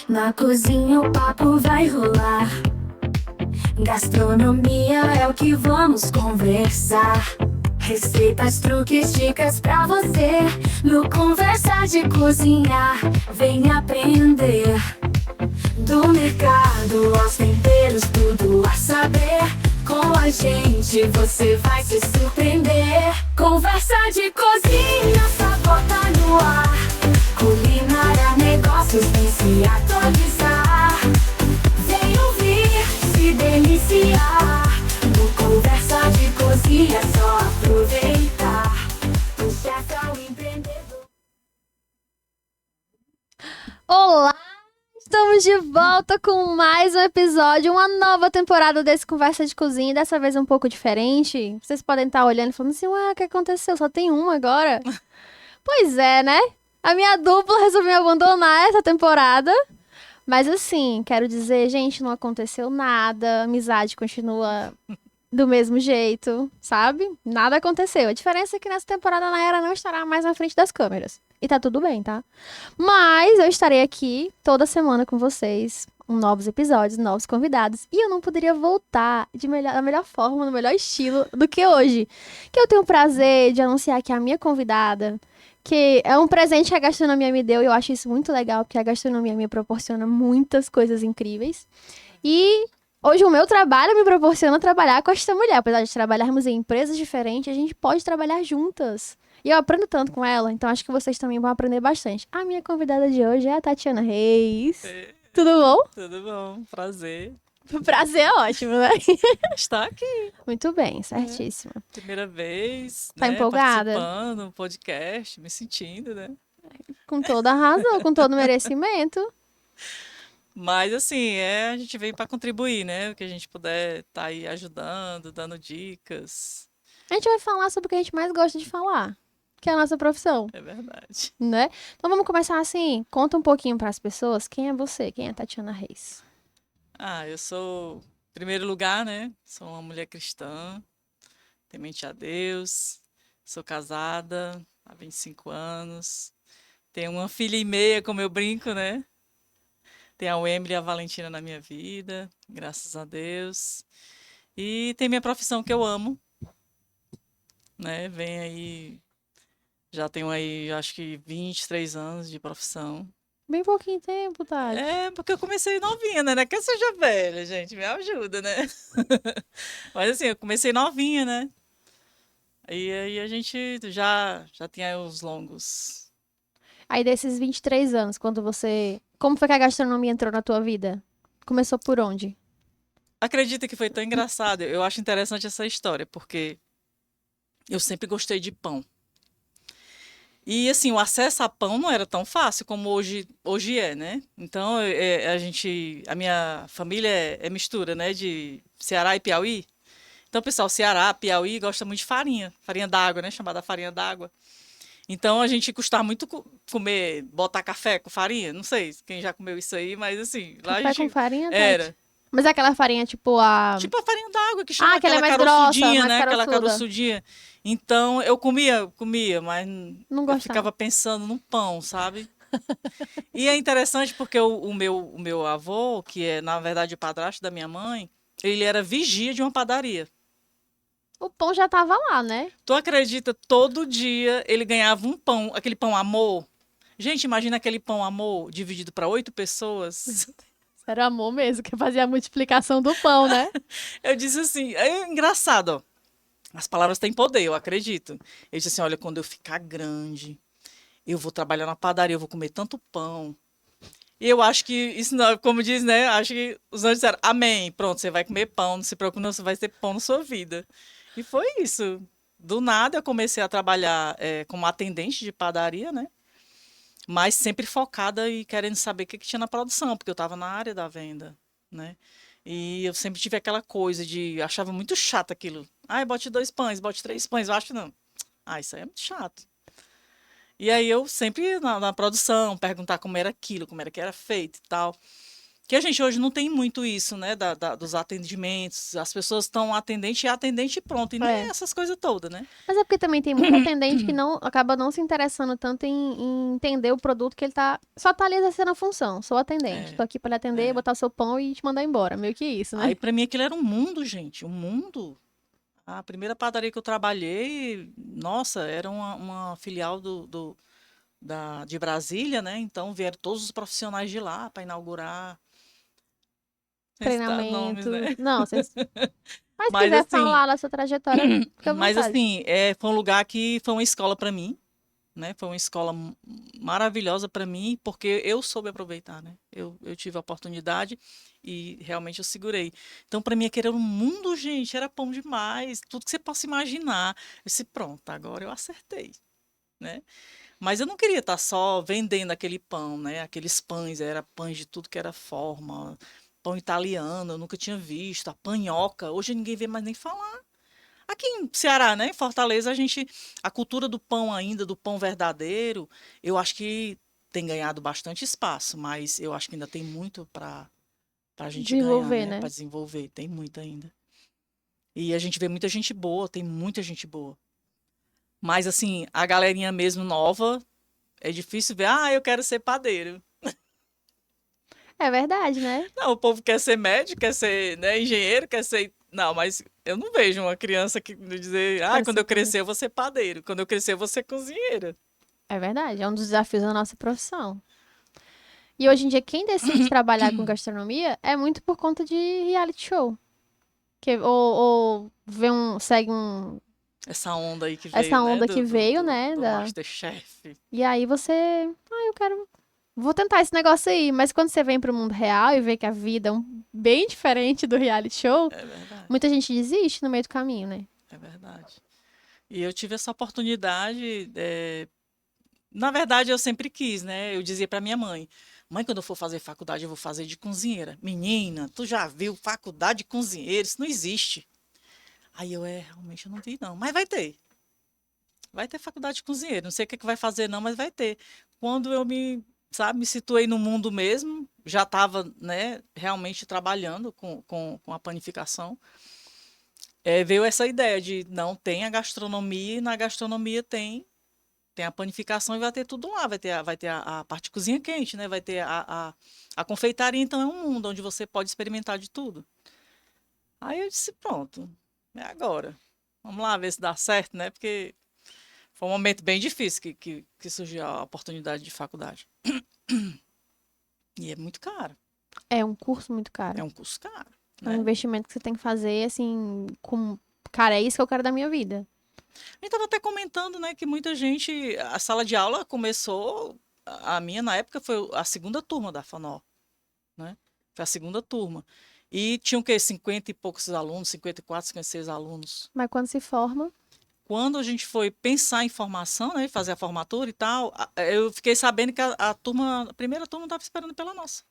Na cozinha o papo vai rolar. Gastronomia é o que vamos conversar. Receitas, truques, dicas pra você. No Conversa de Cozinhar, vem aprender. Do mercado aos temperos, tudo a saber. Com a gente você vai se surpreender. Conversa de Cozinha, sabor tá no ar. Culinária, negócios, vem se atualizar. Vem ouvir, se deliciar. No Conversa de Cozinha é só aproveitar. Do chefe ao empreendedor. Olá! Estamos de volta com mais um episódio, uma nova temporada desse Conversa de Cozinha, dessa vez um pouco diferente. Vocês podem estar olhando e falando assim, ué, o que aconteceu? Só tem uma agora? Pois é, né? A minha dupla resolveu abandonar essa temporada. Mas assim, quero dizer, gente, não aconteceu nada, a amizade continua do mesmo jeito, sabe? Nada aconteceu. A diferença é que nessa temporada a Nayara não estará mais na frente das câmeras. E tá tudo bem, tá? Mas eu estarei aqui toda semana com vocês, com novos episódios, novos convidados. E eu não poderia voltar da melhor forma, no melhor estilo do que hoje. Que eu tenho o prazer de anunciar que a minha convidada, que é um presente que a gastronomia me deu, e eu acho isso muito legal, porque a gastronomia me proporciona muitas coisas incríveis. E hoje o meu trabalho me proporciona trabalhar com esta mulher. Apesar de trabalharmos em empresas diferentes, a gente pode trabalhar juntas. E eu aprendo tanto com ela, então acho que vocês também vão aprender bastante. A minha convidada de hoje é a Tatiana Reis. Tudo bom? Tudo bom, prazer. Prazer é ótimo, né? Estar aqui, Muito bem, certíssimo. primeira vez, Tá né, empolgada? participando no podcast, me sentindo, né? Com toda a razão, com todo o merecimento. Mas assim, a gente veio para contribuir, né? O que a gente puder tá aí ajudando, dando dicas. A gente vai falar sobre o que a gente mais gosta de falar, que é a nossa profissão, É verdade. né? Então vamos começar assim. Conta um pouquinho para as pessoas quem é você, quem é a Tatiana Reis. Eu sou, em primeiro lugar, né? Sou uma mulher cristã, temente a Deus, sou casada há 25 anos, tenho uma filha e meia, como eu brinco, né? Tem a Emily e a Valentina na minha vida, graças a Deus. E tem minha profissão que eu amo, né? Vem aí, já tenho aí, acho que 23 anos de profissão. Bem pouquinho tempo, Tati. É, porque eu comecei novinha, né? Não é que eu seja velha, gente, me ajuda, né? Mas assim, eu comecei novinha, né? E aí a gente já tinha os longos. Aí desses 23 anos, quando você... Como foi que a gastronomia entrou na tua vida? Começou por onde? Acredita que foi tão engraçado? Eu acho interessante essa história, porque eu sempre gostei de pão. E assim, o acesso a pão não era tão fácil como hoje é, né? Então, a minha família é mistura, né? De Ceará e Piauí. Então, pessoal, Ceará, Piauí gosta muito de farinha, farinha d'água, né? Chamada farinha d'água. Então, a gente costuma muito comer, botar café com farinha. Não sei quem já comeu isso aí, mas assim, lá a Café com gente farinha, Tati? era. Mas é aquela farinha tipo a... Tipo a farinha d'água, que chama que ela é aquela mais grossa, caroçudinha, mais né? Aquela caroçuda. caroçudinha. Então, eu comia, mas Não eu gostava. ficava pensando no pão, sabe? E é interessante porque o meu avô, que é, na verdade, o padrasto da minha mãe, ele era vigia de uma padaria. O pão já tava lá, né? Tu acredita, todo dia ele ganhava um pão, aquele pão amor? Gente, imagina aquele pão amor dividido para 8 pessoas. Era amor mesmo, que fazia a multiplicação do pão, né? Eu disse assim, é engraçado, ó. As palavras têm poder, eu acredito. Ele disse assim, olha, quando eu ficar grande, eu vou trabalhar na padaria, eu vou comer tanto pão. E eu acho que isso, não, como diz, né? Acho que os anjos disseram, amém, pronto, você vai comer pão, não se preocupe, não, você vai ter pão na sua vida. E foi isso. Do nada eu comecei a trabalhar como atendente de padaria, né? Mas sempre focada e querendo saber o que tinha na produção, porque eu estava na área da venda, né? E eu sempre tive aquela coisa de... Achava muito chato aquilo. Ai, bote 2 pães, bote 3 pães. Eu acho que não. Isso aí é muito chato. E aí eu sempre na produção, perguntar como era aquilo, como era que era feito e tal. Que a gente hoje não tem muito isso, né? Dos atendimentos. As pessoas estão atendente e atendente e pronto. E nem É. essas coisas todas, né? Mas é porque também tem muito atendente que não acaba não se interessando tanto em entender o produto que ele tá. Só tá ali exercendo a função. Sou atendente. É, Tô aqui pra lhe atender, é. botar o seu pão e te mandar embora. Meio que isso, né? Aí, pra mim, aquilo era um mundo, gente. Um mundo. A primeira padaria que eu trabalhei, nossa, era uma filial de Brasília, né? Então vieram todos os profissionais de lá para inaugurar. Sem citar nomes, Treinamento. né? Não, vocês. Mas se Mas quiser assim, falar da sua trajetória, fica à vontade. foi um lugar que foi uma escola para mim, né? Foi uma escola maravilhosa para mim, porque eu soube aproveitar, né? Eu tive a oportunidade e realmente eu segurei. Então, para mim, aquele era um mundo, gente, era pão demais, tudo que você possa imaginar. Eu disse, pronto, agora eu acertei, né? Mas eu não queria estar só vendendo aquele pão, né? Aqueles pães, era pães de tudo que era forma, pão italiano, eu nunca tinha visto, a panhoca, hoje ninguém vê mais nem falar. Aqui em Ceará, né, em Fortaleza, a cultura do pão ainda, do pão verdadeiro, eu acho que tem ganhado bastante espaço, mas eu acho que ainda tem muito para a gente ganhar, Desenvolver, né, né? para desenvolver, tem muito ainda. E a gente vê muita gente boa, tem muita gente boa. Mas assim, a galerinha mesmo nova, é difícil ver, eu quero ser padeiro. É verdade, né? Não, o povo quer ser médico, quer ser, né, engenheiro, quer ser. Não, mas eu não vejo uma criança que dizer, Quero quando ser eu padeiro. crescer eu vou ser padeiro, quando eu crescer eu vou ser cozinheira. É verdade, é um dos desafios da nossa profissão. E hoje em dia, quem decide trabalhar com gastronomia é muito por conta de reality show. Ou segue Essa onda aí que essa veio, né, onda que veio, né? do MasterChef. E aí você. Eu quero. Vou tentar esse negócio aí. Mas quando você vem pro mundo real e vê que a vida é bem diferente do reality show, É verdade, muita gente desiste no meio do caminho, né? é verdade. E eu tive essa oportunidade, na verdade eu sempre quis, né? Eu dizia para minha mãe, mãe, quando eu for fazer faculdade eu vou fazer de cozinheira. Menina, tu já viu faculdade de cozinheiro? Isso não existe. Aí realmente eu não vi não, mas vai ter. Vai ter faculdade de cozinheiro. Não sei o que que vai fazer, não, mas vai ter. Quando eu me situei no mundo mesmo, já estava, né, realmente trabalhando com a panificação. Veio essa ideia de não tem a gastronomia, e na gastronomia tem a panificação e vai ter tudo lá. Vai ter a parte de cozinha quente, né? Vai ter a confeitaria, então é um mundo onde você pode experimentar de tudo. Aí eu disse, pronto, é agora. Vamos lá ver se dá certo, né? Porque foi um momento bem difícil que surgiu a oportunidade de faculdade. E é muito caro. É um curso muito É caro. um curso caro, É um né? investimento que você tem que fazer, assim, com. Cara, é isso que eu quero da minha vida. A gente estava até comentando, né, que muita gente. A sala de aula começou. A minha, na época, foi a segunda turma da FANOL, né? Foi a segunda turma. E tinham o quê? 50 e poucos alunos, 54, 56 alunos. Mas quando se forma. Quando a gente foi pensar em formação, né, fazer a formatura e tal, eu fiquei sabendo que a primeira turma estava esperando pela nossa,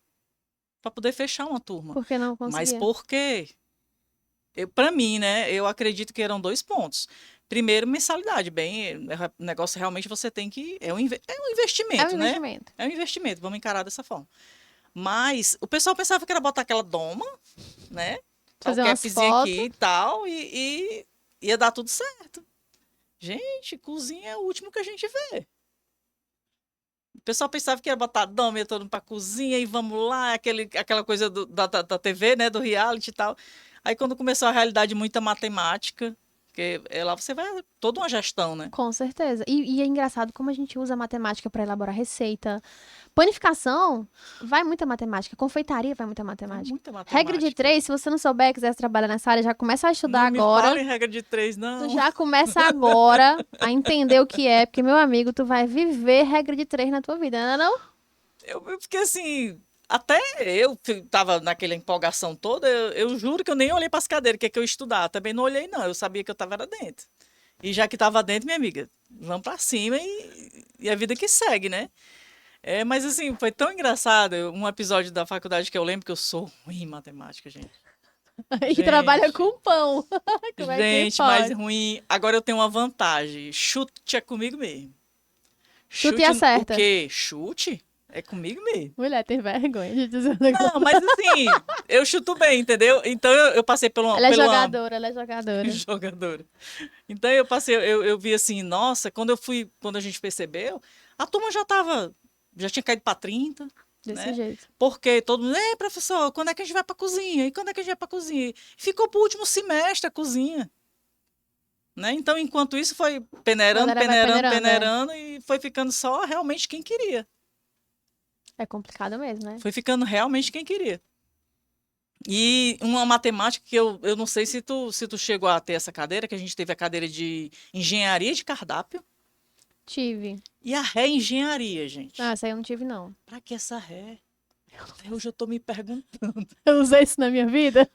para poder fechar uma turma. Porque não Mas conseguia. por quê? Para mim, né, eu acredito que eram dois pontos. Primeiro, mensalidade. O negócio realmente você tem que. É um É um investimento, né? investimento. É um investimento, vamos encarar dessa forma. Mas o pessoal pensava que era botar aquela doma, né? Só o Fazer umas capzinho aqui fotos. e tal, e ia dar tudo certo. Gente, cozinha é o último que a gente vê. O pessoal pensava que ia botar doma, ia todo mundo pra cozinha e vamos lá, aquela coisa da TV, né? Do reality e tal. Aí quando começou a realidade, muita matemática, porque lá você vai toda uma gestão, né? Com certeza. E é engraçado como a gente usa a matemática para elaborar receita. Panificação, vai muita matemática. Confeitaria, vai muita É matemática. muita Regra de matemática. 3, se você não souber, quiser trabalhar nessa área, já começa a estudar Não me fala agora. em regra de três, Tu não. já começa agora a entender o que é, porque, meu amigo, tu vai viver regra de 3 na tua vida, não é não? Eu fiquei assim, até eu tava naquela empolgação toda, eu juro que eu nem olhei para as cadeiras, que é que eu ia estudar. Também não olhei, não. Eu sabia que eu tava era dentro. E já que tava dentro, minha amiga, vamos para cima e a vida que segue, né? Mas assim, foi tão engraçado. Um episódio da faculdade que eu lembro que eu sou ruim em matemática, gente. E trabalha Gente, com pão. Como é que gente, mas pode? ruim. Agora eu tenho uma vantagem. Chute é comigo mesmo. Chute e O acerta. quê? Chute? É comigo mesmo. Mulher, tem vergonha de dizer um negócio. Não, mas assim, eu chuto bem, entendeu? Então eu passei por uma... Ela é por uma- jogadora, ela é jogadora. jogadora. Então eu passei, eu vi assim, nossa, quando a gente percebeu, a turma já tinha caído para 30, Desse né? jeito. Porque todo mundo, professor, quando é que a gente vai para cozinha? E quando é que a gente vai para cozinha? Ficou pro último semestre a cozinha. Né? Então, enquanto isso, foi peneirando, Galera vai peneirando, peneirando e foi ficando só realmente quem queria. É complicado mesmo, né? Foi ficando realmente quem queria. E uma matemática que eu não sei se tu chegou a ter essa cadeira, que a gente teve a cadeira de engenharia de cardápio Tive. e a ré-engenharia, gente. Ah, essa aí eu não tive, não. Pra que essa ré? Hoje eu tô me perguntando. Eu usei isso na minha vida.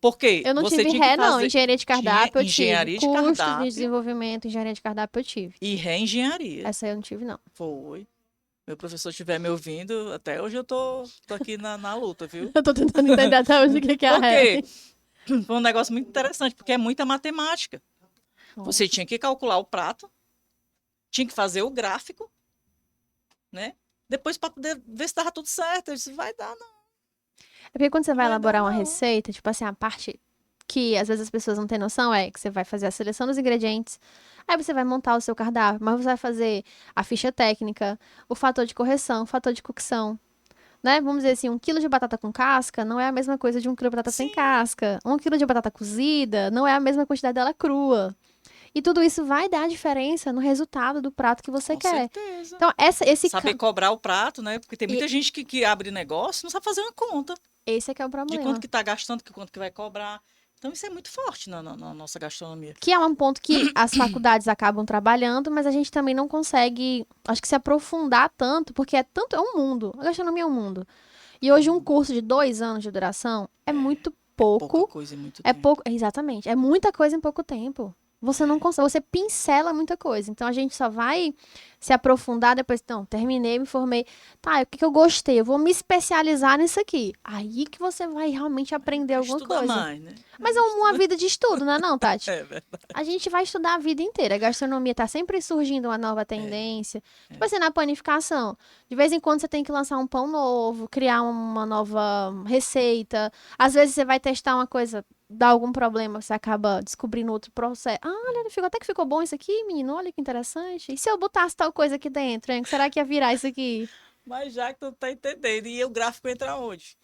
Por quê? Eu não Você tive tinha que ré, não. fazer- Engenharia de cardápio eu tive. engenharia de Custos cardápio. de desenvolvimento, engenharia de cardápio eu tive. E ré-engenharia. Essa aí eu não tive, não. Foi. Meu professor estiver me ouvindo, até hoje eu tô aqui na luta, viu? Eu tô tentando entender até hoje o que é a Por ré. quê? Foi um negócio muito interessante, porque é muita matemática. Você tinha que calcular o prato, tinha que fazer o gráfico, né? Depois para poder ver se estava tudo certo. Eu disse, vai dar, não. É porque quando você vai Vai elaborar dar, uma não. receita, tipo assim, a parte que às vezes as pessoas não têm noção é que você vai fazer a seleção dos ingredientes, aí você vai montar o seu cardápio, mas você vai fazer a ficha técnica, o fator de correção, o fator de cocção, né? Vamos dizer assim, 1 quilo de batata com casca não é a mesma coisa de 1 quilo de batata sem Sim. casca. 1 quilo de batata cozida não é a mesma quantidade dela crua. E tudo isso vai dar diferença no resultado do prato que você Com quer. certeza. Então, Saber cobrar o prato, né? Porque tem muita gente que abre negócio e não sabe fazer uma conta esse é que é o de problema. quanto que tá gastando, de quanto que vai cobrar. Então isso é muito forte na nossa gastronomia. Que é um ponto que as faculdades acabam trabalhando, mas a gente também não consegue, acho que se aprofundar tanto, porque é um mundo. A gastronomia é um mundo. E hoje um curso de 2 anos de duração é muito Pouca pouco. coisa e muito É tempo. pouco, exatamente. É muita coisa em pouco tempo. Você não consegue, você pincela muita coisa. Então a gente só vai se aprofundar depois. Então, terminei, me formei. Tá, o que eu gostei? Eu vou me especializar nisso aqui. Aí que você vai realmente aprender alguma Estudar coisa. mais, né? Mas é uma vida de estudo, não é não, Tati? É verdade. A gente vai estudar a vida inteira. A gastronomia tá sempre surgindo uma nova tendência. Tipo assim, na panificação. De vez em quando você tem que lançar um pão novo, criar uma nova receita. Às vezes você vai testar uma coisa, dá algum problema, você acaba descobrindo outro processo. Ah, olha, até que ficou bom isso aqui, menino. Olha que interessante. E se eu botasse tal coisa aqui dentro, hein? Será que ia virar isso aqui? Mas já que tu tá entendendo, e o gráfico entra onde?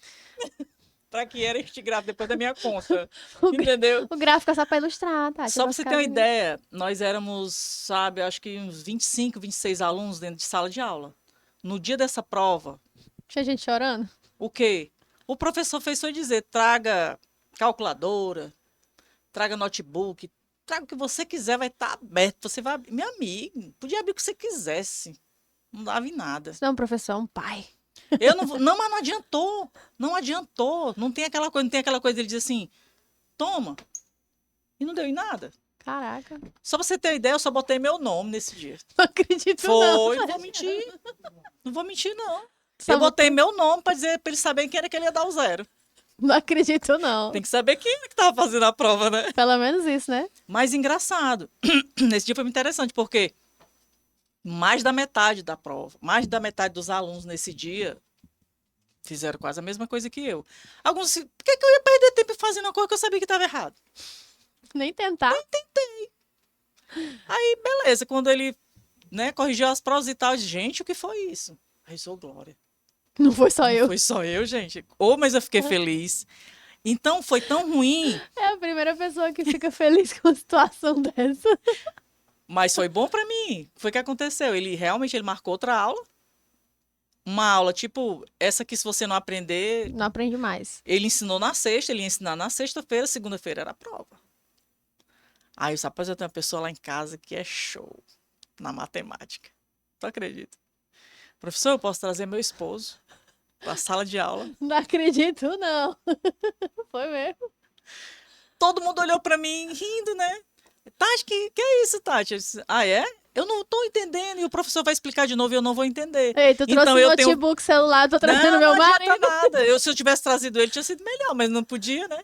Pra que era este gráfico depois da minha conta? O gra- Entendeu? O gráfico é só pra ilustrar, tá? Só pra você ter uma ideia, nós éramos, sabe, acho que uns 25, 26 alunos dentro de sala de aula. No dia dessa prova, Tinha gente chorando? o quê? O professor fez só dizer, traga calculadora, traga notebook, traga o que você quiser, vai estar aberto. Você vai, meu amigo, podia abrir o que você quisesse. Não dava em nada. Isso não é um professor, é um pai. Eu não vou, não, mas não adiantou. Não adiantou. Não tem aquela coisa dele dizer assim, toma. E não deu em nada. Caraca. Só pra você ter uma ideia, eu só botei meu nome nesse dia. Não acredito, não. Foi, não vou mentir. Não vou mentir, não. Só Eu botei meu nome pra dizer, pra eles saberem quem era que ele ia dar o 0. Não acredito, não. Tem que saber quem era que tava fazendo a prova, né? Pelo menos isso, né? Mas engraçado. Nesse dia foi muito interessante, porque mais da metade da prova, mais da metade dos alunos nesse dia fizeram quase a mesma coisa que eu. Alguns, por que eu ia perder tempo fazendo uma coisa que eu sabia que estava errado? Nem tentar. Aí, beleza, quando ele, né, corrigiu as provas e tal, eu disse, gente, o que foi isso? Aí, sou Glória. Não foi só eu. Foi só eu, gente. Oh, mas eu fiquei feliz. Então, foi tão ruim, É a primeira pessoa que fica feliz com uma situação dessa. mas foi bom pra mim. Foi o que aconteceu. Ele realmente ele marcou outra aula. Uma aula tipo essa que se você não aprender, Não aprende mais. ele ensinou na sexta, ele ia ensinar na sexta-feira, segunda-feira era a prova. Aí eu rapaz, eu tenho uma pessoa lá em casa que é show na matemática. Tu acredita? Professor, eu posso trazer meu esposo pra sala de aula? Não acredito, não. Foi mesmo. Todo mundo olhou pra mim rindo, né? Tati, que é isso, Tati? Eu disse, ah, é? Eu não tô entendendo. E o professor vai explicar de novo e eu não vou entender. Ei, tu trouxe Então, eu tenho- notebook, celular, tô trazendo Não, meu não adianta marido. nada. Se eu tivesse trazido ele, tinha sido melhor, mas não podia, né?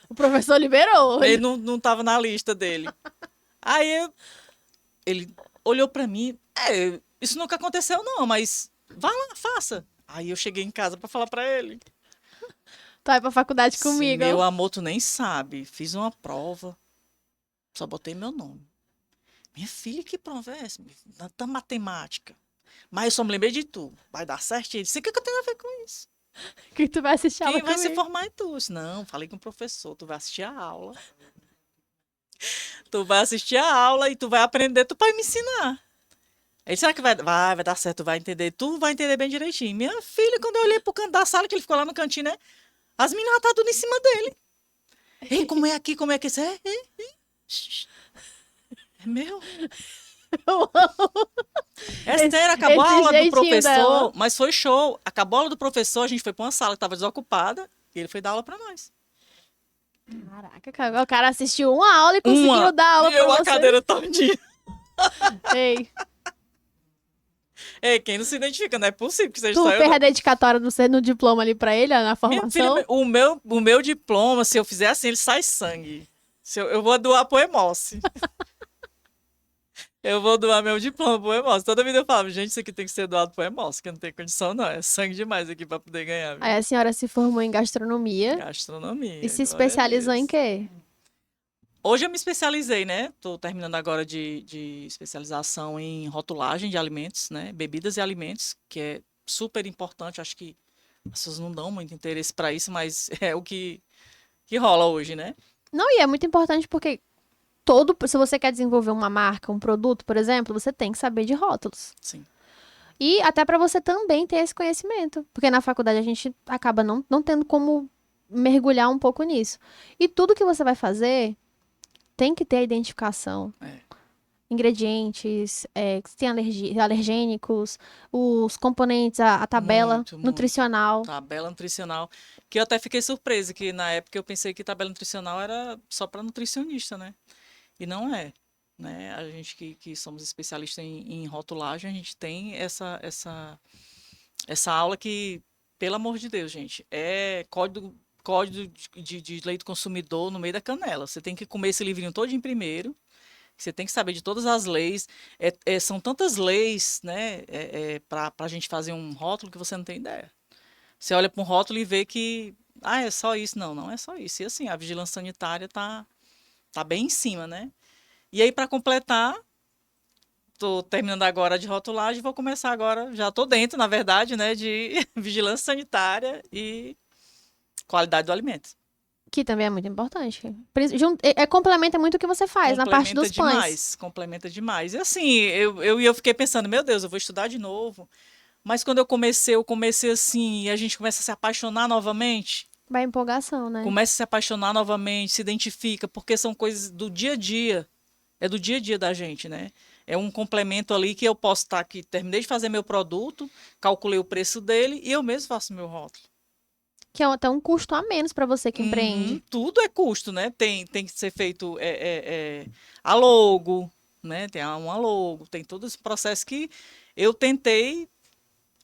O professor liberou. Ele não tava na lista dele. Aí ele olhou pra mim. Isso nunca aconteceu, não, mas Vai lá, faça. Aí eu cheguei em casa pra falar pra ele. Tu vai pra faculdade comigo. Meu amor, tu nem sabe. Fiz uma prova, só botei meu nome. Minha filha, que prova é essa? Tanta matemática. Mas eu só me lembrei de tu. Vai dar certo? Ele disse, o que que eu tenho a ver com isso? Que tu vai assistir aula Quem vai se comigo. formar é tu. Eu disse, não, falei com o professor, tu vai assistir a aula. Tu vai assistir a aula e tu vai aprender, tu vai me ensinar. Aí, será que vai dar certo, tu vai entender? Tu vai entender bem direitinho. Minha filha, quando eu olhei pro canto da sala, que ele ficou lá no cantinho, né? As meninas já estavam tudo em cima dele. Ei, como é aqui, como é que isso é? Shh, é meu. Eu amo. É sério, acabou a esse aula do jeitinho professor, dela. mas foi show. Acabou a aula do professor, a gente foi pra uma sala que tava desocupada e ele foi dar aula pra nós. Caraca, cara, o cara assistiu uma aula e conseguiu dar aula e eu pra a você. cadeira todinha. Ei, Ei, quem não se identifica, não é possível que seja tu só eu, fez não. a dedicatória no diploma ali pra ele, na Minha filha, formação? o meu diploma, se eu fizer assim, ele sai sangue. Se eu vou doar pro Hemócio. Eu vou doar meu diploma pro Hemócio. Toda vida eu falo, gente, isso aqui tem que ser doado pro Hemócio, que não tem condição, não. É sangue demais aqui pra poder ganhar. Viu? Aí a senhora se formou em gastronomia Gastronomia. e se glória a especializou em Deus. quê? Hoje eu me especializei, né? Tô terminando agora de especialização em rotulagem de alimentos, né? Bebidas e alimentos, que é super importante. Acho que as pessoas não dão muito interesse para isso, mas é o que rola hoje, né? Não, e é muito importante porque se você quer desenvolver uma marca, um produto, por exemplo, você tem que saber de rótulos. Sim. E até pra você também ter esse conhecimento. Porque na faculdade a gente acaba não tendo como mergulhar um pouco nisso. E tudo que você vai fazer tem que ter a identificação. É. Ingredientes, se tem alergênicos, os componentes, a tabela Muito, muito. nutricional. Tabela nutricional. Que eu até fiquei surpresa, que na época eu pensei que tabela nutricional era só para nutricionista, né? E não é. Né? A gente que somos especialistas em rotulagem, a gente tem essa aula que, pelo amor de Deus, gente, é código de lei do consumidor no meio da canela. Você tem que comer esse livrinho todo em primeiro. Você tem que saber de todas as leis. São tantas leis, né, para a gente fazer um rótulo que você não tem ideia. Você olha para um rótulo e vê que, é só isso. Não, não é só isso. E assim, a vigilância sanitária tá bem em cima, né? E aí, para completar, tô terminando agora de rotulagem, vou começar agora, já tô dentro, na verdade, né, de vigilância sanitária e qualidade do alimento. Que também é muito importante. Complementa muito o que você faz na parte dos pães. Complementa demais. E assim, eu fiquei pensando, meu Deus, eu vou estudar de novo. Mas quando eu comecei assim, e a gente começa a se apaixonar novamente, Vai empolgação, né? começa a se apaixonar novamente, se identifica, porque são coisas do dia a dia. É do dia a dia da gente, né? É um complemento ali que eu posso estar aqui, terminei de fazer meu produto, calculei o preço dele e eu mesmo faço meu rótulo. Que é até um custo a menos pra você que empreende. Tudo é custo, né? Tem que ser feito a logo, né? Tem uma logo, tem todo esse processo que eu tentei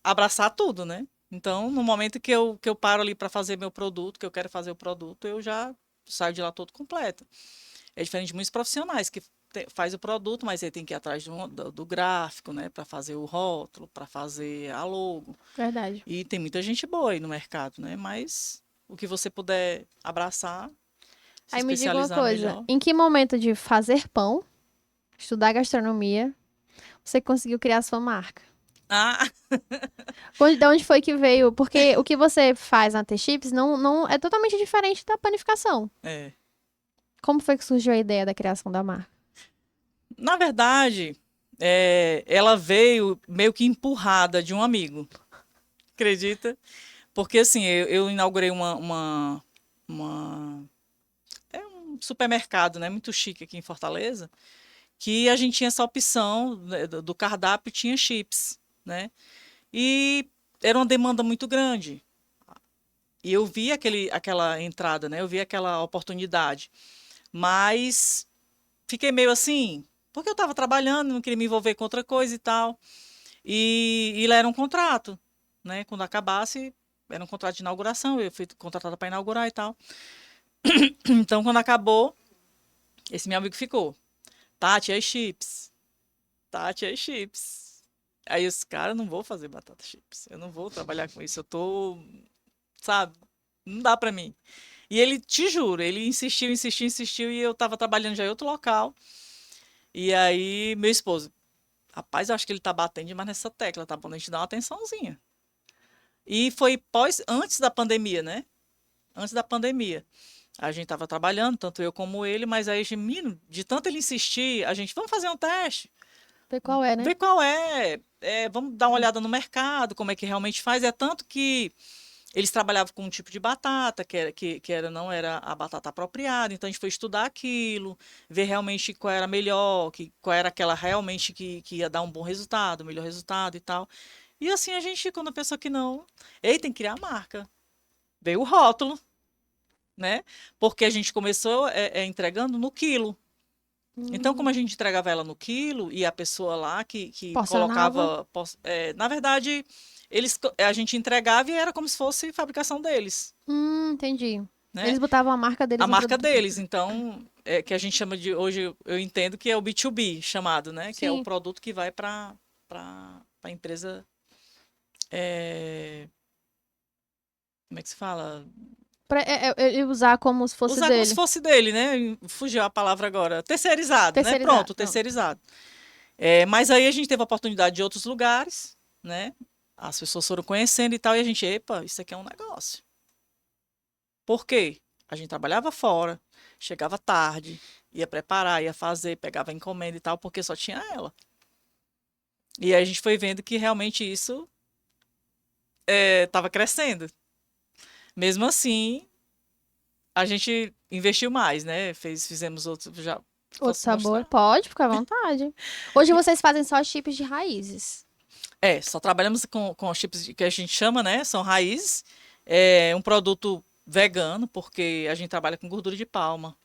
abraçar tudo, né? Então, no momento que eu paro ali para fazer meu produto, que eu quero fazer o produto, eu já saio de lá todo completo. É diferente de muitos profissionais que faz o produto, mas ele tem que ir atrás do gráfico, né? Para fazer o rótulo, para fazer a logo. Verdade. E tem muita gente boa aí no mercado, né? Mas o que você puder abraçar, se Aí me diga uma especializar coisa. melhor. Em que momento de fazer pão, estudar gastronomia, você conseguiu criar sua marca? Ah, De onde foi que veio? Porque o que você faz na T-Chips não é totalmente diferente da panificação. é. Como foi que surgiu a ideia da criação da marca? Na verdade, ela veio meio que empurrada de um amigo. Acredita? Porque assim, eu inaugurei um supermercado, né, muito chique aqui em Fortaleza, que a gente tinha essa opção, né, do cardápio tinha chips, né? E era uma demanda muito grande. E eu vi aquela entrada, né? Eu vi aquela oportunidade. Mas fiquei meio assim, porque eu estava trabalhando, não queria me envolver com outra coisa e tal. E lá era um contrato, né? Quando acabasse, era um contrato de inauguração, eu fui contratada para inaugurar e tal. Então, quando acabou, esse meu amigo ficou. Tati, as chips. Tati, as chips. Aí esse cara, eu não vou fazer batata chips. Eu não vou trabalhar com isso. Eu tô, sabe? Não dá pra mim. E ele, te juro, ele insistiu, insistiu, insistiu e eu tava trabalhando já em outro local. E aí, meu esposo, rapaz, eu acho que ele tá batendo demais nessa tecla, tá bom? A gente dá uma atençãozinha. E foi antes da pandemia, né? Antes da pandemia. A gente tava trabalhando, tanto eu como ele, mas aí, menino, de tanto ele insistir, a gente, vamos fazer um teste, Ver qual é, né? ver qual é, vamos dar uma olhada no mercado, como é que realmente faz. É tanto que eles trabalhavam com um tipo de batata, não era a batata apropriada, então a gente foi estudar aquilo, ver realmente qual era melhor, qual era aquela realmente que ia dar um bom resultado, melhor resultado e tal. E assim a gente, quando pensou que não, ei, tem que criar a marca. Veio o rótulo, né? Porque a gente começou entregando no quilo. Então, como a gente entregava ela no quilo e a pessoa lá que Porcionava. colocava, na verdade, a gente entregava e era como se fosse fabricação deles, Entendi. né? Eles botavam a marca deles A no marca produto. deles, então, que a gente chama de, hoje eu entendo que é o B2B chamado, né? Que é o Sim. produto que vai para a empresa, como é que se fala? Ele usar como se fosse Usar como se dele. fosse dele, né? Fugiu a palavra agora. Terceirizado, né? Terceirizado. Pronto, Pronto. terceirizado. Mas aí a gente teve a oportunidade de outros lugares, né? As pessoas foram conhecendo e tal, e a gente, epa, isso aqui é um negócio. Por quê? A gente trabalhava fora, chegava tarde, ia preparar, ia fazer, pegava encomenda e tal, porque só tinha ela. E aí a gente foi vendo que realmente isso estava crescendo. Mesmo assim, a gente investiu mais, né? Fizemos outros, já Outro posso sabor? mostrar? Pode, fica à vontade. Hoje vocês fazem só chips de raízes. Só trabalhamos com chips que a gente chama, né? São raízes. É um produto vegano, porque a gente trabalha com gordura de palma.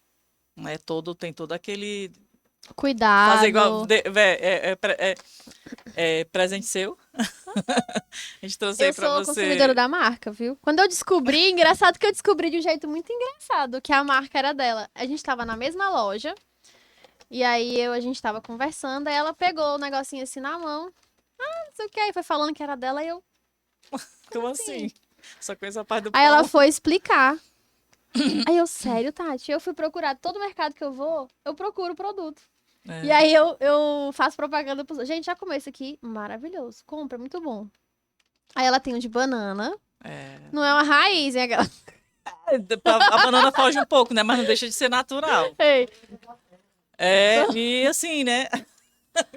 Né? Tem todo aquele. Fazer igual. Cuidado. Presente seu. A gente trouxe Eu aí pra sou consumidora você. da marca, viu? Quando eu descobri, engraçado que eu descobri de um jeito muito engraçado que a marca era dela. A gente tava na mesma loja, e aí a gente tava conversando, aí ela pegou o negocinho assim na mão. Não sei o que, aí foi falando que era dela, e eu, Como assim. assim? Só conheço a parte do Aí ela pão. foi explicar. Aí eu, sério, Tati? Eu fui procurar todo mercado que eu vou, eu procuro o produto. E É, aí eu faço propaganda pros. Gente, já comeu isso aqui? Maravilhoso. Compra, muito bom. Aí ela tem um de banana. é. Não é uma raiz, é aquela. A banana foge um pouco, né? Mas não deixa de ser natural. Ei, E assim, né?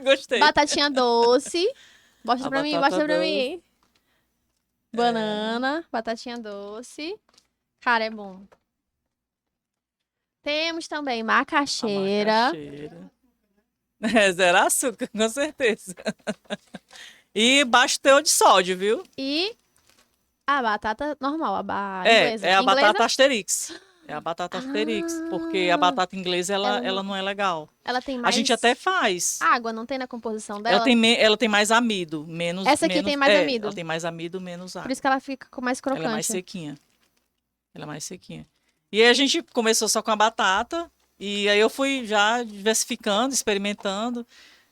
Gostei. batatinha doce. A Mostra pra mim, batata mostra pra doce. mim. Banana, batatinha doce. Cara, é bom. Temos também A macaxeira. macaxeira. Zero açúcar, com certeza. E baixo teor de sódio, viu? E a batata normal, a É, inglesa. é a Inglesa? batata Asterix. É a batata Asterix, porque a Ah, batata inglesa ela, ela ela não, não é legal. ela tem A gente até mais faz. água, não tem na composição Ela dela? tem, ela tem mais amido, Essa aqui tem mais ela amido. tem mais amido, menos Por isso água. que ela fica com mais Ela é mais crocante. sequinha. Ela é mais sequinha. E aí a gente começou só com a batata, e aí eu fui já diversificando, experimentando,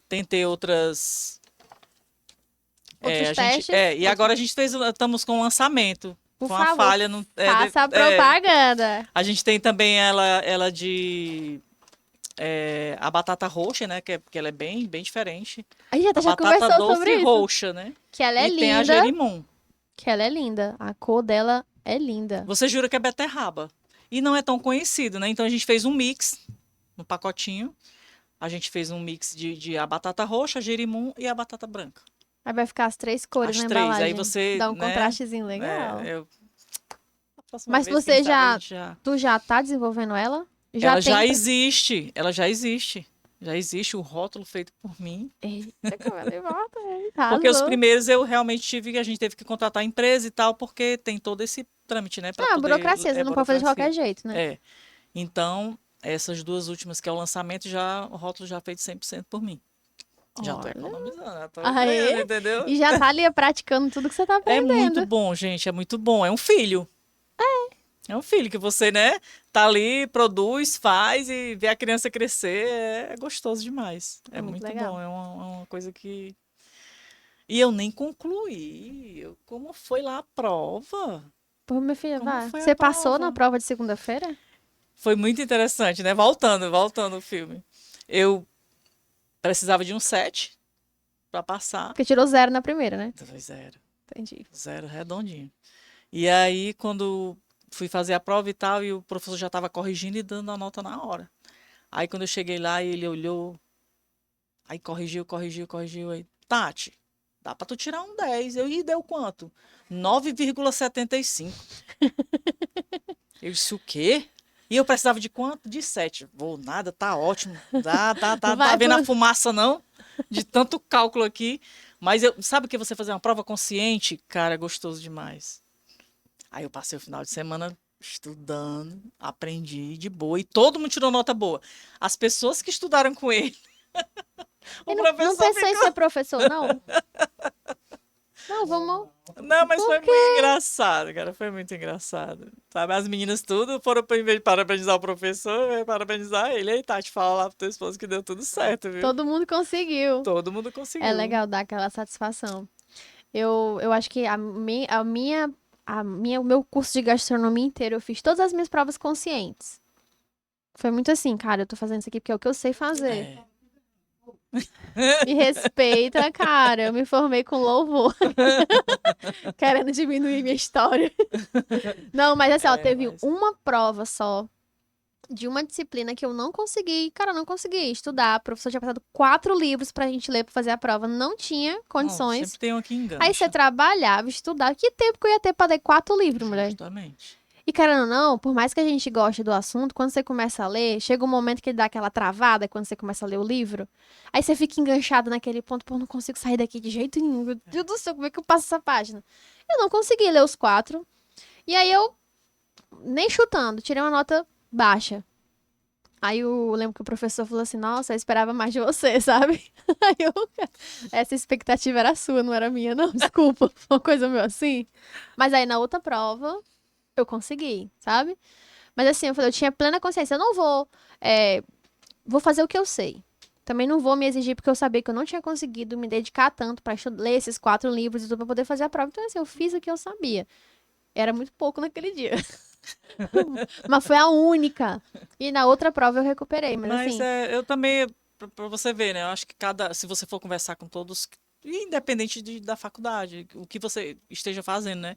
tentei outras. Outros testes? E agora a gente estamos com o lançamento. Por Foi uma favor, falha. Não, faça a propaganda. a gente tem também ela de. A batata roxa, né? Que ela é bem, bem diferente. A gente A já batata conversou doce sobre e isso. roxa, né? Que ela é E tem a linda. gerimum. Que ela é linda. A cor dela é linda. Você jura que é beterraba. E não é tão conhecido, né? Então a gente fez um mix no pacotinho. A gente fez um mix de a batata roxa, a gerimum e a batata branca. Aí vai ficar as três cores As na três. Aí embalagem. você, Dá um né? contrastezinho legal. A próxima Mas vez, quem você sabe, a já, gente já. tu já tá desenvolvendo ela? Já Ela tem já pra... existe. Ela já existe. Já existe o rótulo feito por mim. Eita, como ela é volta, hein? Porque os Arrasou. primeiros eu realmente a gente teve que contratar a empresa e tal, porque tem todo esse trâmite, né? Para Ah, poder. burocracia, você não pode fazer de Burocracia. qualquer jeito, né? É. Então, essas duas últimas, que é o lançamento, o rótulo já feito 100% por mim. Já tô Olha. economizando, já tô Aê. ganhando, entendeu? E já tá ali praticando tudo que você tá É muito aprendendo. bom, gente, é muito bom. É um filho. É um filho que você, né, tá ali, produz, faz e vê a criança crescer. É gostoso demais. É É muito muito legal. bom. É uma coisa que E eu nem concluí. Como foi lá a prova? Pô, minha filha, Como vai. foi a Você passou prova? na prova de segunda-feira? Foi muito interessante, né? Voltando o filme. Eu precisava de um 7 para passar. Porque tirou 0 na primeira, né? Foi zero. Entendi. Zero redondinho. E aí, quando fui fazer a prova e tal, e o professor já estava corrigindo e dando a nota na hora. Aí, quando eu cheguei lá, ele olhou, aí corrigiu. Aí, Tati, dá pra tu tirar um 10. E deu quanto? 9,75. Eu disse, o quê? E eu precisava de quanto? De 7. Vou nada, tá ótimo. Tá Vai vendo a por- fumaça, não? De tanto cálculo aqui. Mas sabe o que você fazer uma prova consciente? Cara, é gostoso demais. Aí eu passei o final de semana estudando, aprendi de boa. E todo mundo tirou nota boa. As pessoas que estudaram com ele. O E não professor pensei em ficou... ser professor, não? Não, vamos. Não, mas Por foi quê? muito engraçado, cara. Foi muito engraçado. Sabe, as meninas tudo foram, em vez de parabenizar o professor, parabenizar ele. Aí, Tati, fala lá pro teu esposo que deu tudo certo, viu? Todo mundo conseguiu. Todo mundo É conseguiu. legal dar aquela satisfação. Eu acho que o meu curso de gastronomia inteiro, eu fiz todas as minhas provas conscientes. Foi muito assim, cara, eu tô fazendo isso aqui porque é o que eu sei fazer. É. Me respeita, cara. Eu me formei com louvor. Querendo diminuir minha história. Não, mas assim, ó, teve Mas... uma prova só de uma disciplina que eu não consegui. Cara, eu não consegui estudar. O professor tinha passado 4 livros pra gente ler pra fazer a prova. Não tinha Não, condições. sempre tem um que Aí você engancha. trabalhava, estudava. Que tempo que eu ia ter pra ler 4 livros, mulher? Justamente. E, querendo ou não, por mais que a gente goste do assunto, quando você começa a ler, chega um momento que ele dá aquela travada quando você começa a ler o livro. Aí você fica enganchado naquele ponto, pô, não consigo sair daqui de jeito nenhum. Meu Deus do céu, como é que eu passo essa página? Eu não consegui ler os 4. E aí eu, nem chutando, tirei uma nota baixa. Aí eu lembro que o professor falou assim, nossa, eu esperava mais de você, sabe? Aí eu, essa expectativa era sua, não era minha, não, desculpa. Foi uma coisa meio assim. Mas aí na outra prova, eu consegui, sabe? Mas assim, eu falei, eu tinha plena consciência, eu não vou fazer o que eu sei. Também não vou me exigir porque eu sabia que eu não tinha conseguido me dedicar tanto pra ler esses 4 livros e tudo pra poder fazer a prova. Então assim, eu fiz o que eu sabia. Era muito pouco naquele dia. Mas foi a única. E na outra prova eu recuperei, mas Mas assim, eu também, pra você ver, né? Eu acho que se você for conversar com todos, independente da faculdade, o que você esteja fazendo, né?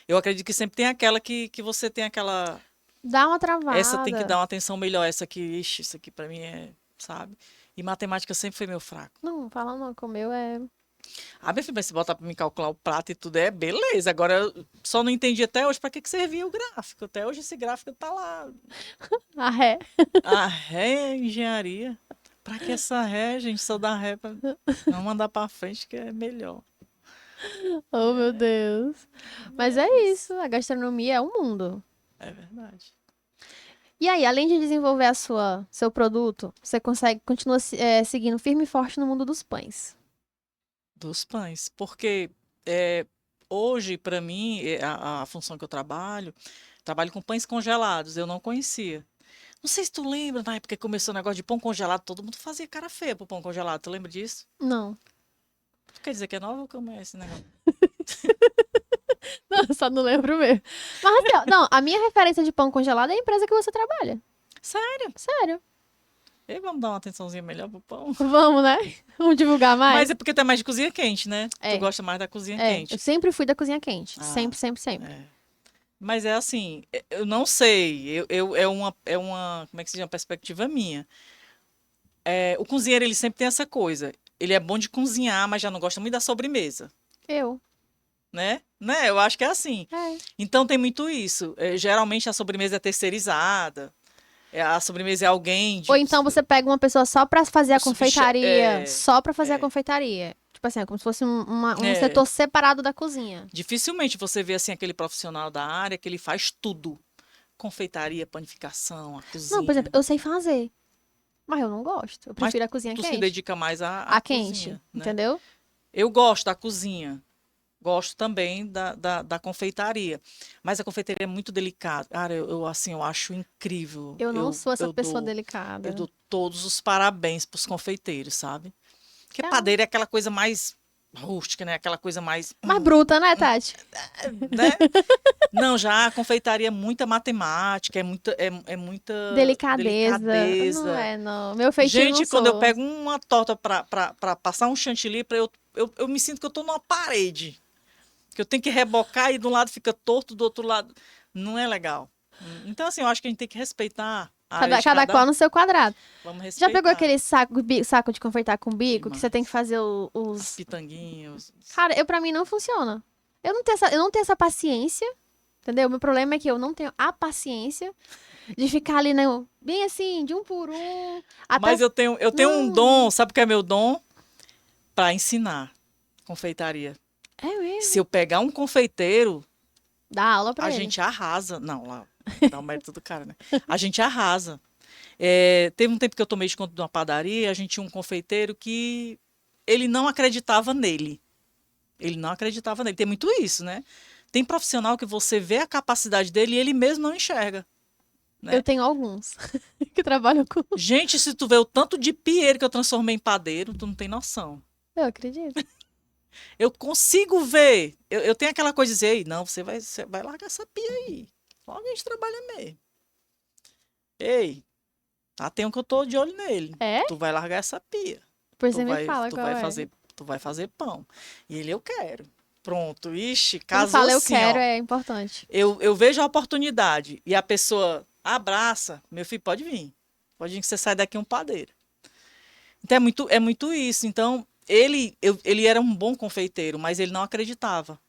Eu acredito que sempre tem aquela que você tem aquela. dá uma Essa tem que travada. dar uma atenção melhor, essa aqui, ixi, isso aqui pra mim é, sabe? E matemática sempre foi meu fraco. Não, fala não, que o meu é. Ah, meu filho, mas se botar pra me calcular o prato e tudo é beleza. Agora, eu só não entendi até hoje pra que servia o gráfico. Até hoje esse gráfico tá lá. A ré. A ré é engenharia. Pra que essa ré, gente? Só dá ré pra não mandar pra frente que é melhor. Oh, meu Deus. Mas é isso, a gastronomia é um mundo. É verdade. E aí, além de desenvolver seu produto, você continua seguindo firme e forte no mundo dos pães. Dos pães. Porque hoje, pra mim, a função que eu trabalho com pães congelados. Eu não conhecia. Não sei se tu lembra, na época que começou o negócio de pão congelado, todo mundo fazia cara feia pro pão congelado. Tu lembra disso? Não. Tu quer dizer que é nova ou como é esse negócio? Não, só não lembro mesmo. Mas assim, ó, não, a minha referência de pão congelado é a empresa que você trabalha. Sério? Sério. E vamos dar uma atençãozinha melhor pro pão? Vamos, né? Vamos divulgar mais? Mas é porque tu é mais de cozinha quente, né? É. Tu gosta mais da cozinha É, quente. eu sempre fui da cozinha quente. Ah, Sempre, sempre, sempre. É. Mas é assim, eu não sei, é uma, como é que se chama, perspectiva minha. O cozinheiro, ele sempre tem essa coisa, ele é bom de cozinhar, mas já não gosta muito da sobremesa, Eu. né? Né? Eu acho que é assim. É. Então tem muito isso. Geralmente a sobremesa é terceirizada, a sobremesa é alguém de... Ou então você pega uma pessoa só pra fazer a Subche- confeitaria. é, Só pra fazer a é. confeitaria. Tipo assim, é como se fosse um É. setor separado da cozinha. Dificilmente você vê assim aquele profissional da área que ele faz tudo. Confeitaria, panificação, a cozinha. Não, por exemplo, eu sei fazer. Mas eu não gosto. Eu Mas prefiro a cozinha tu se quente. dedica mais à A quente, cozinha, né? entendeu? Eu gosto da cozinha. Gosto também da confeitaria. Mas a confeitaria é muito delicada. Cara, assim, eu acho incrível. Eu não sou essa eu pessoa dou, delicada. eu dou todos os parabéns pros confeiteiros, sabe? Porque É. padeiro é aquela coisa mais rústica, né? Aquela coisa mais, Mais bruta, né, Tati? né? Não, já a confeitaria é muita matemática, é muita Delicadeza. Não delicadeza. é, não. Meu feitio não Gente, quando eu sou. pego uma torta pra passar um chantilly, eu me sinto que eu tô numa parede. Que eu tenho que rebocar e de um lado fica torto, do outro lado. Não é legal. Então, assim, eu acho que a gente tem que respeitar a área de Cada qual no seu quadrado. Vamos Já respeitar. pegou aquele saco de confeitar com bico, que você Demais. tem que fazer As os... pitanguinhas. Cara, pra mim não funciona. Eu não tenho essa paciência, entendeu? O meu problema é que eu não tenho a paciência de ficar ali, né, bem assim, de um por um. Até... Mas eu tenho um Não. dom, sabe o que é meu dom? Pra ensinar confeitaria. É mesmo. Se eu pegar um confeiteiro, Dá aula pra a ele. gente arrasa. Não, lá dá o mérito do cara, né? A gente arrasa. Teve um tempo que eu tomei de conta de uma padaria, a gente tinha um confeiteiro que ele não acreditava nele. Ele não acreditava nele. Tem muito isso, né? Tem profissional que você vê a capacidade dele e ele mesmo não enxerga. Né? Eu tenho alguns que trabalham com... Gente, se tu vê o tanto de pieiro que eu transformei em padeiro, tu não tem noção. Eu acredito. Eu consigo ver. Eu tenho aquela coisa de dizer, ei, não, você vai largar essa pia aí. Logo a gente trabalha mesmo. Ei, tem um que eu tô de olho nele. É? Tu vai largar essa pia. Depois você me fala tu qual vai é. fazer, tu vai fazer pão. E ele, eu quero. Pronto, ixi, Quando casou fala eu assim, quero ó. é importante. Eu vejo a oportunidade e a pessoa abraça, meu filho, pode vir. Pode vir que você sai daqui um padeiro. Então é muito isso. Então, ele era um bom confeiteiro, mas ele não acreditava.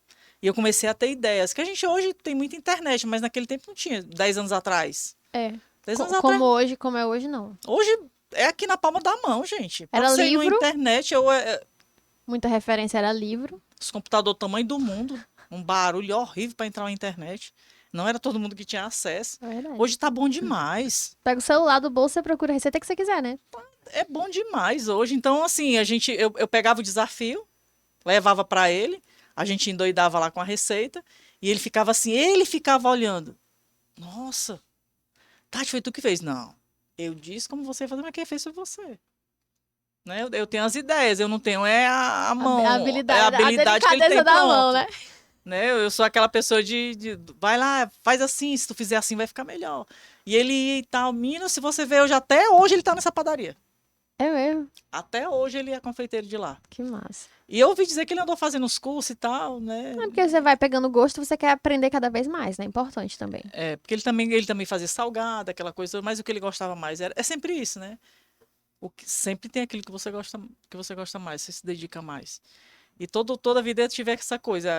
E eu comecei a ter ideias, que a gente hoje tem muita internet, mas naquele tempo não tinha, 10 anos atrás. É. 10 anos Como atrás. hoje, como é hoje, não. Hoje é aqui na palma da mão, gente. Pra Era você ir na livro? internet, Muita referência era livro. os computadores do tamanho do mundo, um barulho horrível para entrar na internet. Não era todo mundo que tinha acesso. É verdade. Hoje tá bom demais. Pega o celular do bolso e procura a receita que você quiser, né? É bom demais hoje. Então, assim, eu pegava o desafio, levava para ele, a gente endoidava lá com a receita, e ele ficava olhando. Nossa, Tati, foi tu que fez? Não, eu disse como você ia fazer, mas quem fez foi você. Né? Eu tenho as ideias, eu não tenho a mão, A habilidade, é a habilidade que ele tem, delicadeza da mão, pronto. né? Né? Eu sou aquela pessoa vai lá, faz assim, se tu fizer assim vai ficar melhor. E ele ia e tal, menino, se você ver hoje, até hoje ele tá nessa padaria. É mesmo. Até hoje ele é confeiteiro de lá. Que massa. E eu ouvi dizer que ele andou fazendo os cursos e tal, né? É porque você vai pegando gosto, você quer aprender cada vez mais, né? Importante também. Porque ele também fazia salgado, aquela coisa, mas o que ele gostava mais é sempre isso, né? Sempre tem aquilo que você gosta mais, você se dedica mais. E toda a vida eu tive essa coisa.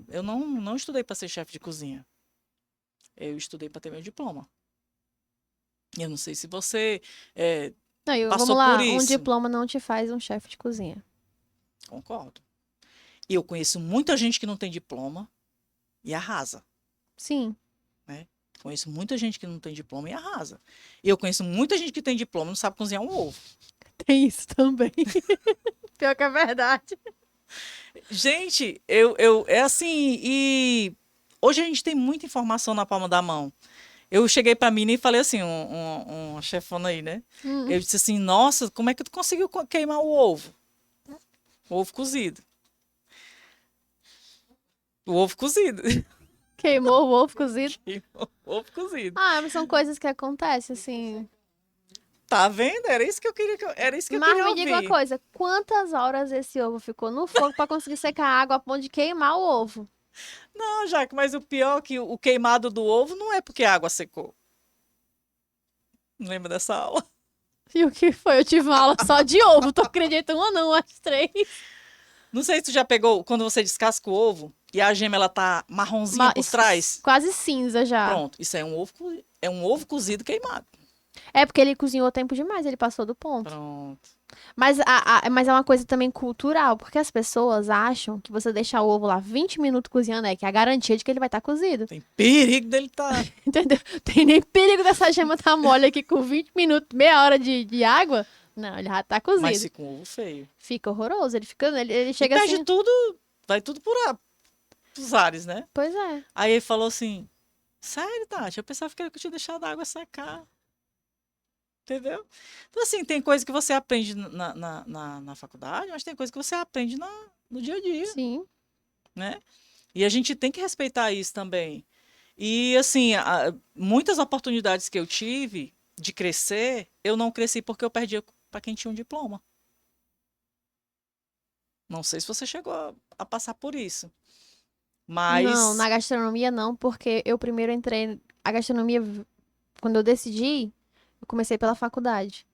Eu não estudei para ser chefe de cozinha. Eu estudei para ter meu diploma. Eu não sei se você Não, passou vamos lá, por um isso. diploma não te faz um chefe de cozinha. Concordo. E eu conheço muita gente que não tem diploma e arrasa. Sim. Conheço muita gente que não tem diploma e arrasa. E eu conheço muita gente que tem diploma e não sabe cozinhar um ovo. Tem isso também. Pior que é verdade. Gente, é assim, e hoje a gente tem muita informação na palma da mão. Eu cheguei pra mim e falei assim, uma chefona aí, né? Eu disse assim, nossa, como é que tu conseguiu queimar o ovo? O ovo cozido. O ovo cozido. Queimou o ovo cozido. Queimou o ovo cozido. Mas são coisas que acontecem, assim. Tá vendo? Era isso que eu queria, Mas me ouvir. diga uma coisa, quantas horas esse ovo ficou no fogo pra conseguir secar a água a ponto de queimar o ovo? Não, Jaque, mas o pior é que o queimado do ovo não é porque a água secou. Não lembra dessa aula? E o que foi? Eu tive uma aula só de ovo, tu acredita? Uma não, as 3. Não sei se tu já pegou, quando você descasca o ovo e a gema ela tá marronzinha por trás. Quase cinza já. Pronto, isso é um ovo cozido queimado. É porque ele cozinhou tempo demais, ele passou do ponto. Pronto. Mas é uma coisa também cultural, porque as pessoas acham que você deixar o ovo lá 20 minutos cozinhando que é a garantia de que ele vai estar cozido. Tem perigo dele tá. Entendeu? Tem nem perigo dessa gema tá mole aqui com 20 minutos, meia hora de água. Não, ele já tá cozido. Mas fica um ovo feio. Fica horroroso, ele chega E perde assim... tudo, vai tudo pros ares, né? Pois é. Aí ele falou assim, sério, Tati, eu pensava que eu tinha deixado a água secar. Entendeu? Então, assim, tem coisa que você aprende na faculdade, mas tem coisa que você aprende no dia a dia, Sim. né? E a gente tem que respeitar isso também. E, assim, muitas oportunidades que eu tive de crescer, eu não cresci porque eu perdia para quem tinha um diploma. Não sei se você chegou a passar por isso. Não, Mas. na gastronomia não, porque eu primeiro entrei. A gastronomia, quando eu decidi, eu comecei pela faculdade.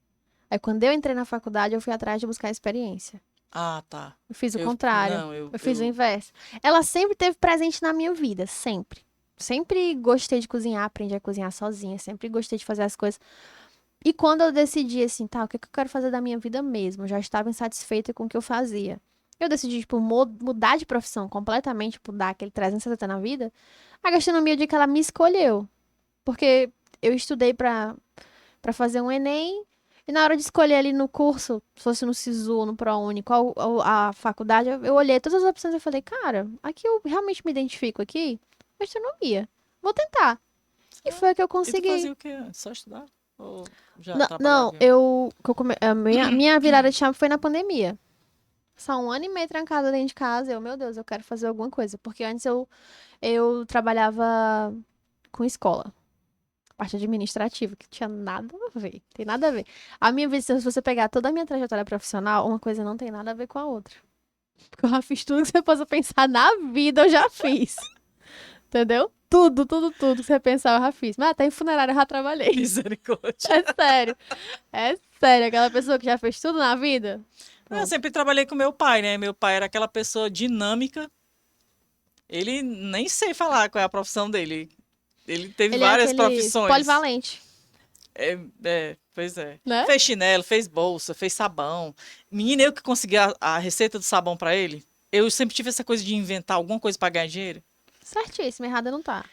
Aí quando eu entrei na faculdade, eu fui atrás de buscar experiência. Ah, tá. Eu fiz o Eu, contrário. não, Eu fiz o inverso. Ela sempre esteve presente na minha vida, sempre. Sempre gostei de cozinhar, aprendi a cozinhar sozinha, sempre gostei de fazer as coisas. E quando eu decidi assim, tá, o que é que eu quero fazer da minha vida mesmo? Eu já estava insatisfeita com o que eu fazia. Eu decidi, tipo, mudar de profissão completamente, tipo, dar aquele 360 na vida. A gastronomia, eu digo que ela me escolheu. Porque eu estudei pra fazer um Enem. E na hora de escolher ali no curso, se fosse no SISU, no ProUni, qual a faculdade, eu olhei todas as opções e falei, cara, aqui eu realmente me identifico aqui, gastronomia. Vou tentar. E foi o que eu E tu consegui. fazia o quê antes? Só estudar? Ou já Não, trabalhava? não, a minha virada de chave foi na pandemia. Só um ano e meio trancada dentro de casa. Meu Deus, eu quero fazer alguma coisa. Porque antes eu trabalhava com escola. Parte administrativa, que tinha nada a ver. Tem nada a ver. A minha vida, se você pegar toda a minha trajetória profissional, uma coisa não tem nada a ver com a outra. Porque eu já fiz tudo que você possa pensar na vida, eu já fiz. Entendeu? Tudo, tudo, tudo que você pensar, eu já fiz. Mas até em funerária eu já trabalhei. Misericórdia. É sério. É sério. Aquela pessoa que já fez tudo na vida. Eu sempre trabalhei com meu pai, né? Meu pai era aquela pessoa dinâmica. Ele nem sei falar qual é a profissão dele. Ele teve Ele é várias aquele profissões. polivalente, Pois é. né? Fez chinelo, fez bolsa, fez sabão. Menina, eu que consegui a receita do sabão pra ele. Eu sempre tive essa coisa de inventar alguma coisa pra ganhar dinheiro. Certíssimo, errada não tá.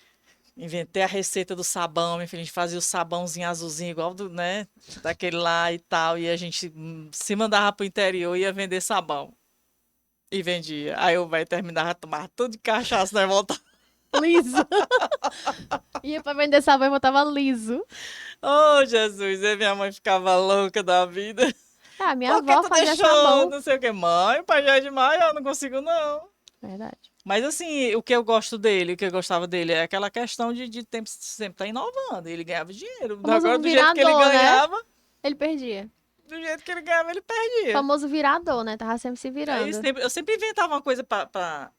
Inventei a receita do sabão, minha filha, a gente fazia o sabãozinho azulzinho, igual do, né, daquele lá e tal, e a gente se mandava pro interior e ia vender sabão. E vendia. Aí o velho terminava de tomar tudo de cachaça, né, voltava. Liso. Ia pra vender sabão e botava liso. Oh, Jesus, e minha mãe ficava louca da vida. Ah, minha Por que avó tu fazia deixou, sabão. não sei o que, mãe, o pai já é demais, eu não consigo não. Verdade. Mas assim, o que eu gosto dele, o que eu gostava dele é aquela questão de tempo, sempre estar inovando. Ele ganhava dinheiro. Famoso Agora, do jeito que ele virador, né? ganhava, Ele perdia. do jeito que ele ganhava, ele perdia. Famoso virador, né? Tava sempre se Aí virando. eu sempre inventava uma coisa pra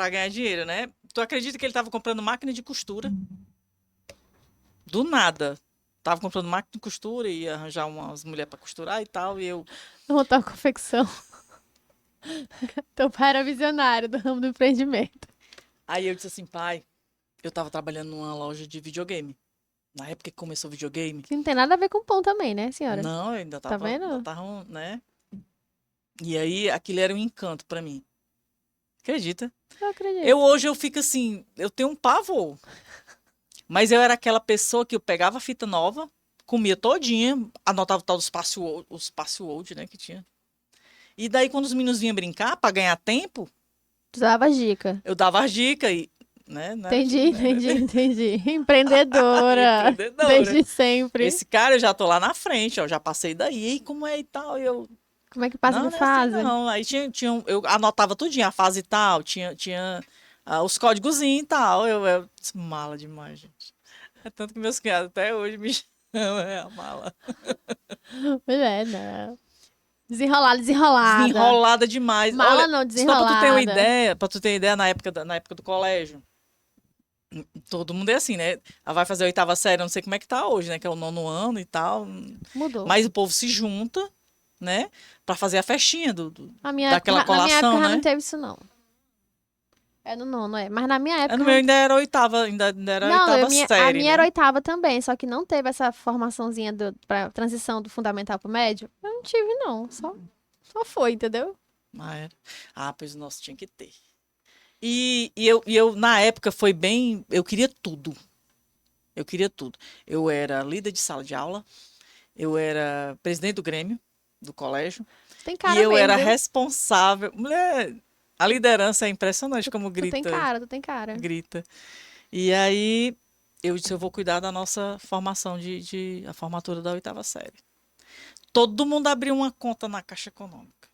ganhar dinheiro, né? Tu acredita que ele tava comprando máquina de costura? Do nada. Tava comprando máquina de costura e ia arranjar umas mulheres pra costurar e tal. E eu. Montar uma confecção. Teu pai era visionário do ramo do empreendimento. Aí eu disse assim, pai, eu tava trabalhando numa loja de videogame. Na época que começou o videogame. Que não tem nada a ver com pão também, né, senhora? Não, eu ainda tava, vendo? ainda tava, né? E aí aquilo era um encanto pra mim. Acredita? Eu acredito. Hoje eu fico assim, eu tenho um pavor. Mas eu era aquela pessoa que eu pegava a fita nova, comia todinha, anotava o tal dos password, né, que tinha. E daí quando os meninos vinham brincar pra ganhar tempo, Tu dava dica. eu dava as dicas e, né? Entendi. Empreendedora. Empreendedora. Desde sempre. Esse cara eu já tô lá na frente, ó, já passei daí, e como é e tal, e eu Como é que passa não, de não é assim fase? não. Aí eu anotava tudinho, a fase e tal, tinha os códigozinhos e tal. Eu mala demais, gente. É tanto que meus cunhados até hoje me chamam, é a mala. Mulher, não. Desenrolada. Desenrolada demais. Mala Olha, não, só pra tu ter uma desenrolada. ideia, na época do colégio, todo mundo é assim, né? Ela vai fazer a oitava série, eu não sei como é que tá hoje, né? Que é o nono ano e tal. Mudou. Mas o povo se junta, né? Pra fazer a festinha daquela Na minha colação, época já né? não teve isso, não. É no nono, é. Mas na minha época. No meu ainda era oitava, ainda era Não, oitava a série, minha era né? oitava também, só que não teve essa formaçãozinha pra transição do fundamental pro médio. Eu não tive, não. Só foi, entendeu? Pois o nosso tinha que ter. Eu, na época, foi bem. Eu queria tudo. Eu queria tudo. Eu era líder de sala de aula, eu era presidente do Grêmio, do colégio, Tem e cara eu mesmo, era viu? responsável. Mulher, a liderança é impressionante como Tu tem grita, cara, tu tem cara. grita. E aí, eu disse, eu vou cuidar da nossa formação a formatura da 8ª série. Todo mundo abriu uma conta na Caixa Econômica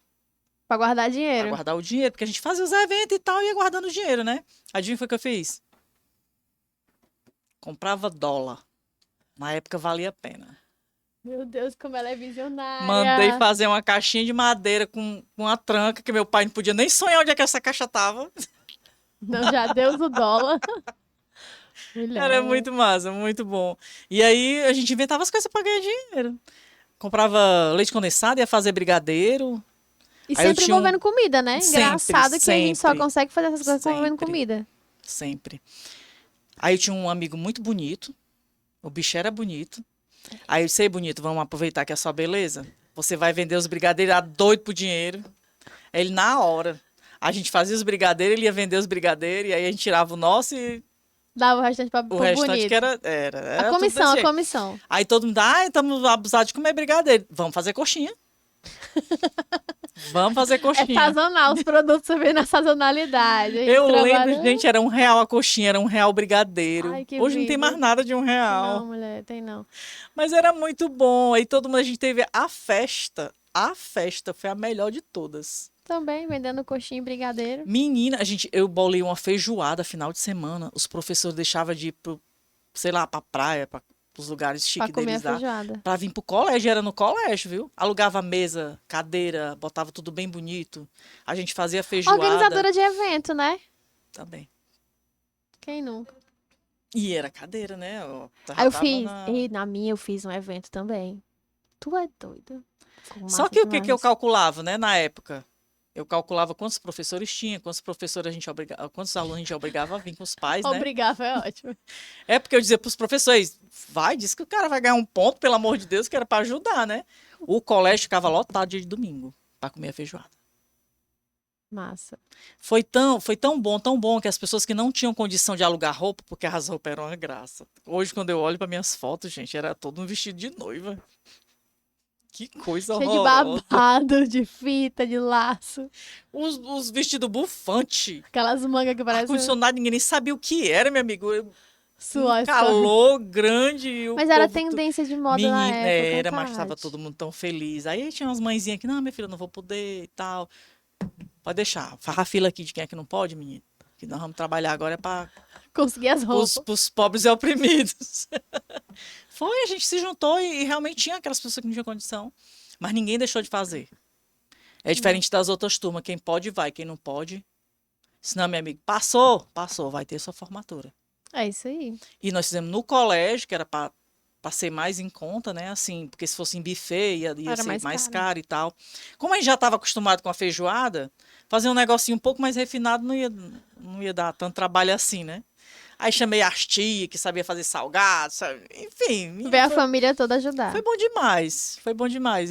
Pra guardar para dinheiro. guardar o dinheiro, porque a gente fazia os eventos e tal e ia guardando o dinheiro, né? Adivinha o que foi que eu fiz? Comprava dólar. Na época valia a pena. Meu Deus, como ela é visionária. Mandei fazer uma caixinha de madeira com uma tranca, que meu pai não podia nem sonhar onde é que essa caixa tava. Não, já Deus o dólar. Mulher. Era muito massa, muito bom. E aí a gente inventava as coisas para ganhar dinheiro. Comprava leite condensado, ia fazer brigadeiro. E Aí eu sempre tinha um- envolvendo comida, né? Sempre, Engraçado que a gente só sempre. consegue fazer essas coisas envolvendo Sempre. comida. Sempre. Aí eu tinha um amigo muito bonito. O bicho era bonito. Aí eu sei, bonito, vamos aproveitar que é só beleza. Você vai vender os brigadeiros, doido por dinheiro. Ele na hora. A gente fazia os brigadeiros, ele ia vender os brigadeiros, e aí a gente tirava o nosso e Dava o restante pra o pro restante bonito. que era A tudo comissão, desse a jeito. comissão. Aí todo mundo, estamos abusados de comer brigadeiro. Vamos fazer coxinha. Vamos fazer É coxinha. sazonal, os produtos você vê na sazonalidade. A gente Eu trabalha- lembro, gente, era R$ 1 a coxinha, era R$ 1 o brigadeiro. Ai, que Hoje não tem vida. mais nada de R$ 1. Não, mulher, tem não. Mas era muito bom. Aí todo mundo, a gente teve a festa. A festa foi a melhor de todas. Também vendendo coxinha e brigadeiro. Menina, eu bolei uma feijoada final de semana. Os professores deixavam de ir sei lá, pra praia, pros lugares Pra chiques comer a deles lá. feijoada. Pra vir pro colégio, era no colégio, viu? Alugava mesa, cadeira, botava tudo bem bonito. A gente fazia feijoada Organizadora de evento, né? também. Quem nunca? E era cadeira, né? Aí eu fiz. E na minha eu fiz um evento também. Tu é doido. Ficou Só massa que o que eu demais. calculava, né, na época? Eu calculava quantos professores tinha, quantos professores quantos alunos a gente obrigava a vir com os pais, né? Obrigava, é ótimo. É porque eu dizia pros professores, diz que o cara vai ganhar um ponto, pelo amor de Deus, que era pra ajudar, né? O colégio ficava lotado dia de domingo pra comer a feijoada. Massa. Foi tão bom que as pessoas que não tinham condição de alugar roupa, porque as roupas eram uma graça. Hoje, quando eu olho para minhas fotos, gente, era todo um vestido de noiva. Que coisa Cheio de horrorosa. babado, de fita, de laço. Os vestidos bufantes. Aquelas mangas que parecem Ar-condicionado, ninguém nem sabia o que era, meu amigo. suor. Um calor grande. E o Mas era povo tendência de moda na Menina, época. era, mas estava Tati. todo mundo tão feliz. Aí tinha umas mãezinhas que, não, minha filha, não vou poder e tal. Pode deixar. Farra a fila aqui de quem é que não pode, menino. Que nós vamos trabalhar agora é para Consegui as roupas. os pobres e oprimidos. Foi, a gente se juntou e realmente tinha aquelas pessoas que não tinham condição. Mas ninguém deixou de fazer. É diferente das outras turmas. Quem pode, vai. Quem não pode. Senão, meu amigo, passou, vai ter sua formatura. É isso aí. E nós fizemos no colégio, que era para ser mais em conta, né? Assim, porque se fosse em buffet ia Era ser mais mais caro. caro e tal. Como a gente já estava acostumado com a feijoada, fazer um negocinho um pouco mais refinado não ia dar tanto trabalho assim, né? Aí chamei as tia que sabia fazer salgado, sabe? Enfim, Ver a família toda ajudar. foi bom demais. Foi bom demais.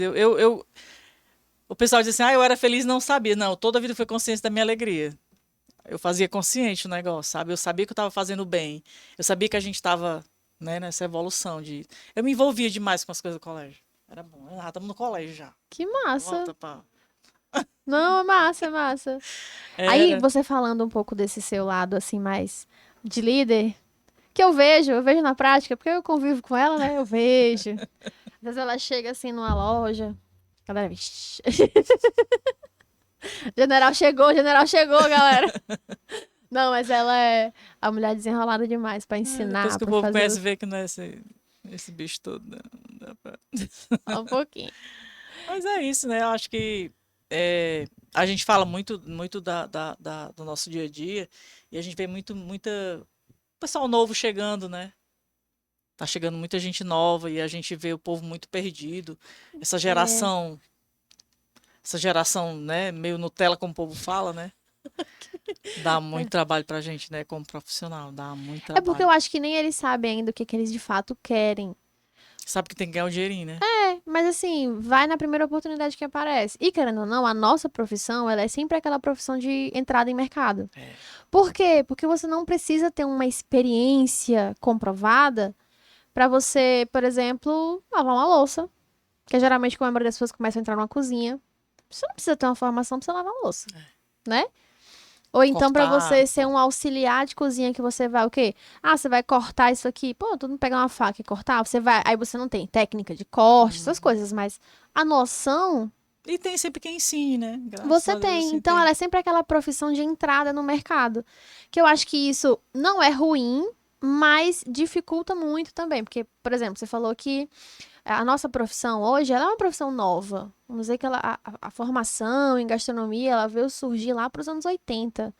O pessoal dizia assim, eu era feliz e não sabia. Não, toda a vida foi consciência da minha alegria. Eu fazia consciente o negócio, sabe? Eu sabia que eu estava fazendo bem. Eu sabia que a gente estava, né, nessa evolução de... Eu me envolvia demais com as coisas do colégio. Era bom. Já estamos no colégio já. Que massa. Volta pra... Não, é massa, é massa. Aí, Era. você falando um pouco desse seu lado, assim, mais de líder, que eu vejo na prática, porque eu convivo com ela, né? Eu vejo. Às vezes ela chega, assim, numa loja, a galera... "Vixi." General chegou, galera. Não, mas ela é a mulher desenrolada demais pra ensinar, Depois que o pra povo fazer conhece, vê que não é esse bicho todo. Não dá pra... um pouquinho. Mas é isso, né? Eu acho que a gente fala muito do nosso dia a dia e a gente vê muita pessoal novo chegando, né? Tá chegando muita gente nova e a gente vê o povo muito perdido. Essa geração, né? Meio Nutella, como o povo fala, né? Dá muito trabalho pra gente, né? Como profissional, dá muito É trabalho. porque eu acho que nem eles sabem ainda o que eles de fato querem. Sabe que tem que ganhar o dinheirinho, né? Mas assim, vai na primeira oportunidade que aparece. E querendo ou não, a nossa profissão, ela é sempre aquela profissão de entrada em mercado. É. Por quê? Porque você não precisa ter uma experiência comprovada pra você, por exemplo, lavar uma louça. Que é geralmente quando a maioria das pessoas começam a entrar numa cozinha. Você não precisa ter uma formação pra você lavar uma louça, né? Ou então pra cortar. você ser um auxiliar de cozinha que você vai o quê? Ah, você vai cortar isso aqui. Pô, tu não pegar uma faca e cortar, você vai, aí você não tem técnica de corte, essas coisas, mas a noção E tem sempre quem ensine, né? Graças você a Deus, tem. assim, Então tem. ela é sempre aquela profissão de entrada no mercado, que eu acho que isso não é ruim, mas dificulta muito também, porque, por exemplo, você falou que a nossa profissão hoje, ela é uma profissão nova. Vamos dizer que a formação em gastronomia, ela veio surgir lá para os anos 80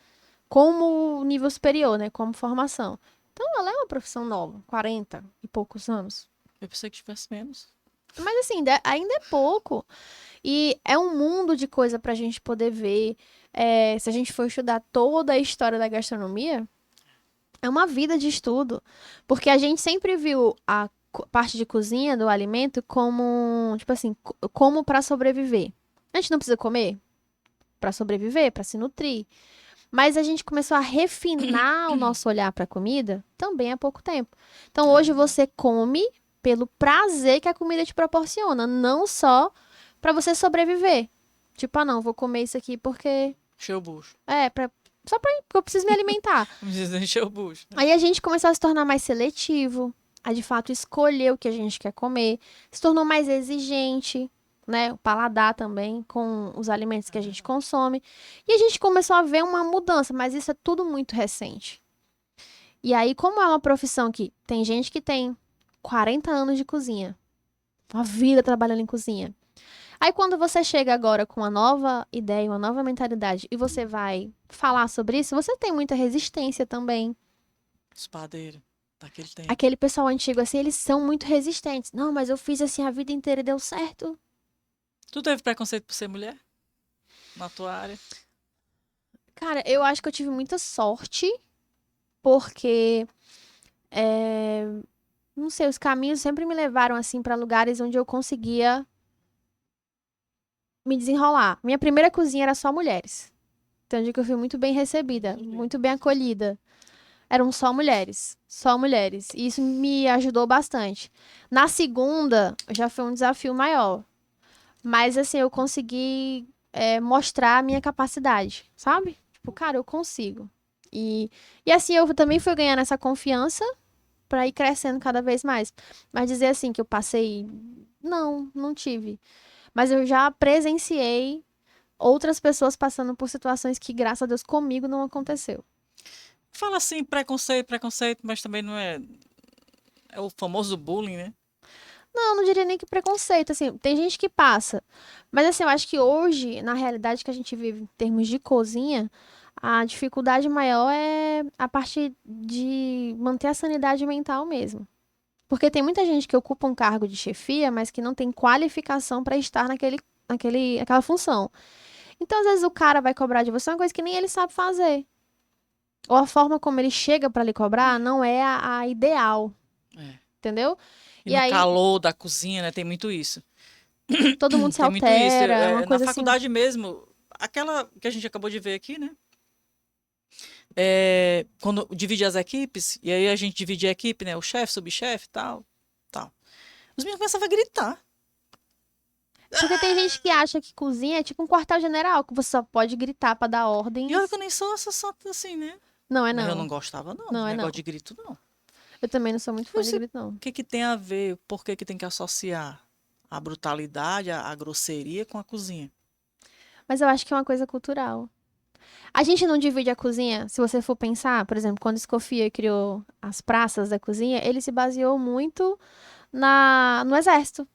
como nível superior, né? Como formação. Então, ela é uma profissão nova, 40 e poucos anos. Eu pensei que tivesse menos. Mas, assim, ainda é pouco. E é um mundo de coisa pra gente poder ver. Se a gente for estudar toda a história da gastronomia, é uma vida de estudo. Porque a gente sempre viu a parte de cozinha do alimento como, tipo assim, como para sobreviver. A gente não precisa comer para sobreviver, para se nutrir. Mas a gente começou a refinar o nosso olhar para a comida também há pouco tempo. Então hoje você come pelo prazer que a comida te proporciona, não só para você sobreviver. Tipo, ah, não, vou comer isso aqui porque Encheu o bucho. só porque eu preciso me alimentar. Encheu o bucho. Aí a gente começou a se tornar mais seletivo, a de fato escolher o que a gente quer comer, se tornou mais exigente, né? O paladar também com os alimentos que a gente consome. E a gente começou a ver uma mudança, mas isso é tudo muito recente. E aí, como é uma profissão que tem gente que tem 40 anos de cozinha, uma vida trabalhando em cozinha. Aí quando você chega agora com uma nova ideia, uma nova mentalidade e você vai falar sobre isso, você tem muita resistência também. Os padeiros daquele tempo. Aquele pessoal antigo, assim, eles são muito resistentes. Não, mas eu fiz assim a vida inteira e deu certo. Tu teve preconceito por ser mulher? Na tua área? Cara, eu acho que eu tive muita sorte, porque, não sei, os caminhos sempre me levaram, assim, pra lugares onde eu conseguia me desenrolar. Minha primeira cozinha era só mulheres. Então, eu digo que eu fui muito bem recebida, muito bem acolhida. Eram só mulheres, só mulheres. E isso me ajudou bastante. Na segunda, já foi um desafio maior. Mas, assim, eu consegui mostrar a minha capacidade, sabe? Tipo, cara, eu consigo. E assim, eu também fui ganhando essa confiança pra ir crescendo cada vez mais. Mas dizer assim que eu passei. Não tive. Mas eu já presenciei outras pessoas passando por situações que, graças a Deus, comigo não aconteceu. Fala assim, preconceito, mas também não é. É o famoso bullying, né? Não diria nem que preconceito, assim, tem gente que passa. Mas assim, eu acho que hoje, na realidade que a gente vive em termos de cozinha, a dificuldade maior é a parte de manter a sanidade mental mesmo. Porque tem muita gente que ocupa um cargo de chefia, mas que não tem qualificação para estar naquela função. Então, às vezes, o cara vai cobrar de você uma coisa que nem ele sabe fazer. Ou a forma como ele chega para lhe cobrar não é a ideal, É. entendeu? E E no aí, calor da cozinha, né? Tem muito isso. todo mundo se Tem muito isso. altera, é uma Na coisa assim. faculdade mesmo, aquela que a gente acabou de ver aqui, né? Quando divide as equipes, e aí a gente divide a equipe, né? O chefe, subchefe, tal, tal. Os meninos começavam a gritar. Porque tem gente que acha que cozinha é tipo um quartel-general, que você só pode gritar pra dar E ordens. olha que eu nem sou essa santa assim, né? Não é Mas eu não. não gostava, não. Não é Negócio não. de grito, não. Eu também não sou muito fã de Você- grito, não. O que que tem a ver? Por que que tem que associar a brutalidade, a grosseria com a cozinha? Mas eu acho que é uma coisa cultural. A gente não divide a cozinha, se você for pensar, por exemplo, quando Escoffier criou as praças da cozinha, ele se baseou muito no exército.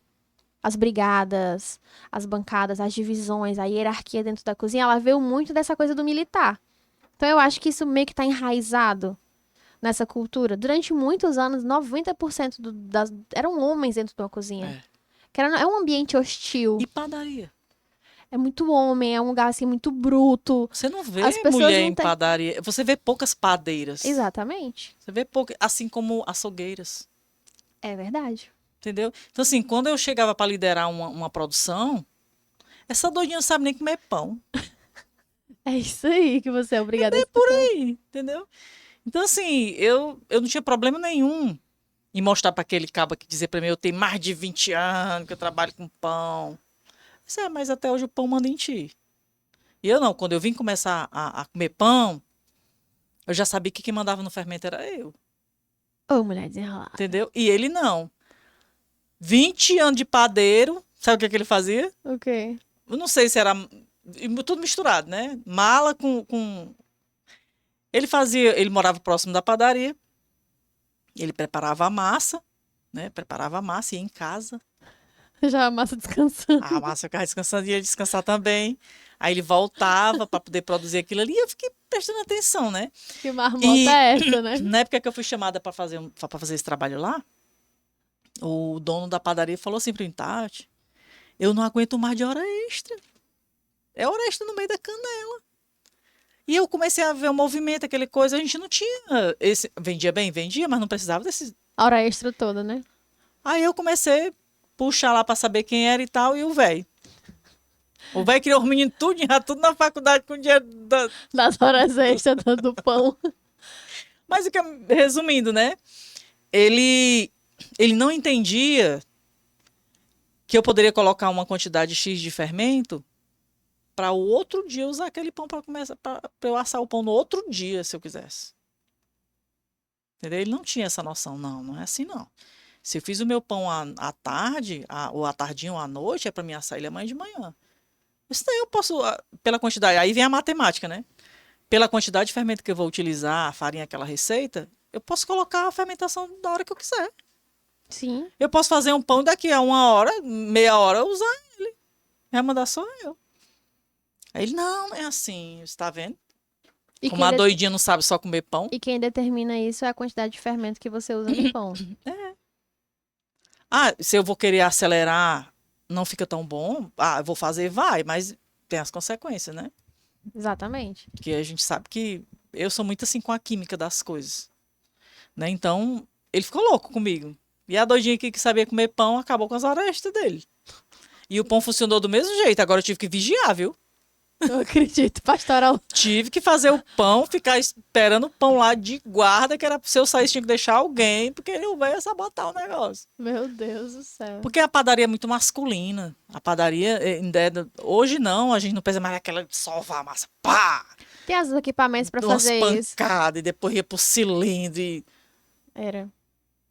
As brigadas, as bancadas, as divisões, a hierarquia dentro da cozinha, ela veio muito dessa coisa do militar. Então eu acho que isso meio que tá enraizado nessa cultura. Durante muitos anos, 90% eram homens dentro de uma cozinha. É. É um ambiente hostil. E padaria? É muito homem, é um lugar assim muito bruto. Você não vê As pessoas mulher não em têm. padaria. Você vê poucas padeiras. Exatamente. Você vê poucas, assim como açougueiras. É verdade. Entendeu? Então, assim, quando eu chegava para liderar uma produção, essa doidinha não sabe nem comer pão. É isso aí que você é obrigada a Por escutar. aí, entendeu? Então, assim, eu não tinha problema nenhum em mostrar para aquele cabo que dizer para mim, eu tenho mais de 20 anos que eu trabalho com pão. Mas até hoje o pão manda em ti. E eu não, quando eu vim começar a comer pão, eu já sabia que quem mandava no fermento era eu, Ô, mulher desenrolada. entendeu? E ele não. 20 anos de padeiro, sabe o que ele fazia? O quê? Eu não sei se era tudo misturado, né? Mala com... Ele morava próximo da padaria, ele preparava a massa, né? Preparava a massa, ia em casa, Já a massa descansando. a massa ficava descansando e ele descansar também. Aí ele voltava para poder produzir aquilo ali e eu fiquei prestando atenção, né? Que marmota E- é essa, né? Na época que eu fui chamada para fazer esse trabalho lá, o dono da padaria falou assim para mim, Tati, eu não aguento mais de hora extra. É hora extra no meio da canela. E eu comecei a ver o movimento, aquele coisa, a gente não tinha esse... Vendia bem? Vendia, mas não precisava desse... A hora extra toda, né? Aí eu comecei a puxar lá para saber quem era e tal, e o velho. O velho criou os meninos tudo, já tudo na faculdade com dinheiro da... Das horas extras do pão. Mas o que resumindo, né? Ele não entendia que eu poderia colocar uma quantidade X de fermento para o outro dia usar aquele pão para eu assar o pão no outro dia, se eu quisesse. Entendeu? Ele não tinha essa noção, não é assim não. Se eu fiz o meu pão à tarde, ou à tardinha ou à noite, é para mim assar ele amanhã de manhã. Isso daí eu posso, pela quantidade, aí vem a matemática, né? Pela quantidade de fermento que eu vou utilizar, a farinha, aquela receita, eu posso colocar a fermentação da hora que eu quiser. Sim. Eu posso fazer um pão daqui a 1 hora, meia hora, usar ele. Vai mandar só eu. Aí ele, não é assim, você tá vendo? E Como a doidinha não sabe só comer pão. e quem determina isso é a quantidade de fermento que você usa no pão. Ah, se eu vou querer acelerar, não fica tão bom. Ah, eu vou fazer, vai, mas tem as consequências, né? Exatamente. Porque a gente sabe que eu sou muito assim com a química das coisas. Né? Então, ele ficou louco comigo. E a doidinha aqui que sabia comer pão acabou com as horas extras dele. E o pão funcionou do mesmo jeito. Agora eu tive que vigiar, viu? Eu acredito, pastoral. Tive que fazer o pão, ficar esperando o pão lá de guarda, que era se eu sair, tinha que deixar alguém, porque ele veio sabotar o negócio. Meu Deus do céu. Porque a padaria é muito masculina. A padaria, hoje não, a gente não precisa mais daquela de sovar a massa. Pá! Tem os equipamentos pra Umas fazer isso. pancadas, e depois ia pro cilindro. Era.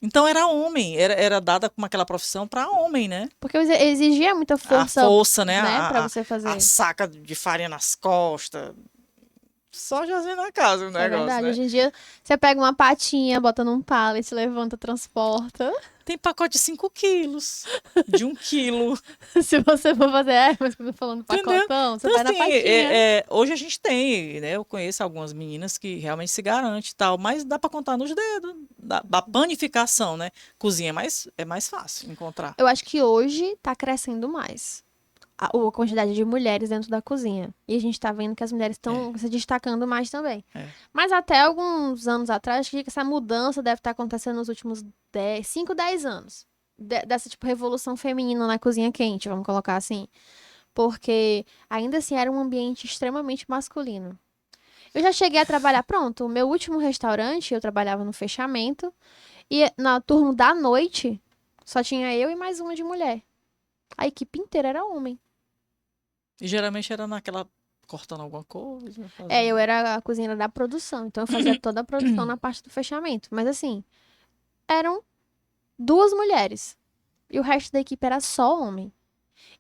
Então era homem, era dada como aquela profissão para homem, né? Porque exigia muita força, A força, né? pra você fazer. A saca de farinha nas costas. Só jazer na casa o É negócio, verdade. né? Hoje em dia, você pega uma patinha, bota num pallet, levanta, transporta. Tem pacote de 5 quilos, de 1 quilo. Se você for fazer, mas como eu tô falando Entendeu? pacotão, você Então, vai na assim, patinha. hoje a gente tem, né? Eu conheço algumas meninas que realmente se garantem e tal, mas dá para contar nos dedos. Da panificação, né? Cozinha é mais fácil encontrar. Eu acho que hoje tá crescendo mais a quantidade de mulheres dentro da cozinha. E a gente tá vendo que as mulheres estão se destacando mais também. É. Mas até alguns anos atrás, acho que essa mudança deve estar acontecendo nos últimos 5, 10 anos. Dessa, tipo, revolução feminina na cozinha quente, vamos colocar assim. Porque ainda assim era um ambiente extremamente masculino. Eu já cheguei a trabalhar, pronto, o meu último restaurante, eu trabalhava no fechamento. E na turno da noite, só tinha eu e mais uma de mulher. A equipe inteira era homem. E geralmente era naquela cortando alguma coisa. Eu era a cozinheira da produção, então eu fazia toda a produção na parte do fechamento. Mas assim, eram 2 mulheres. E o resto da equipe era só homem.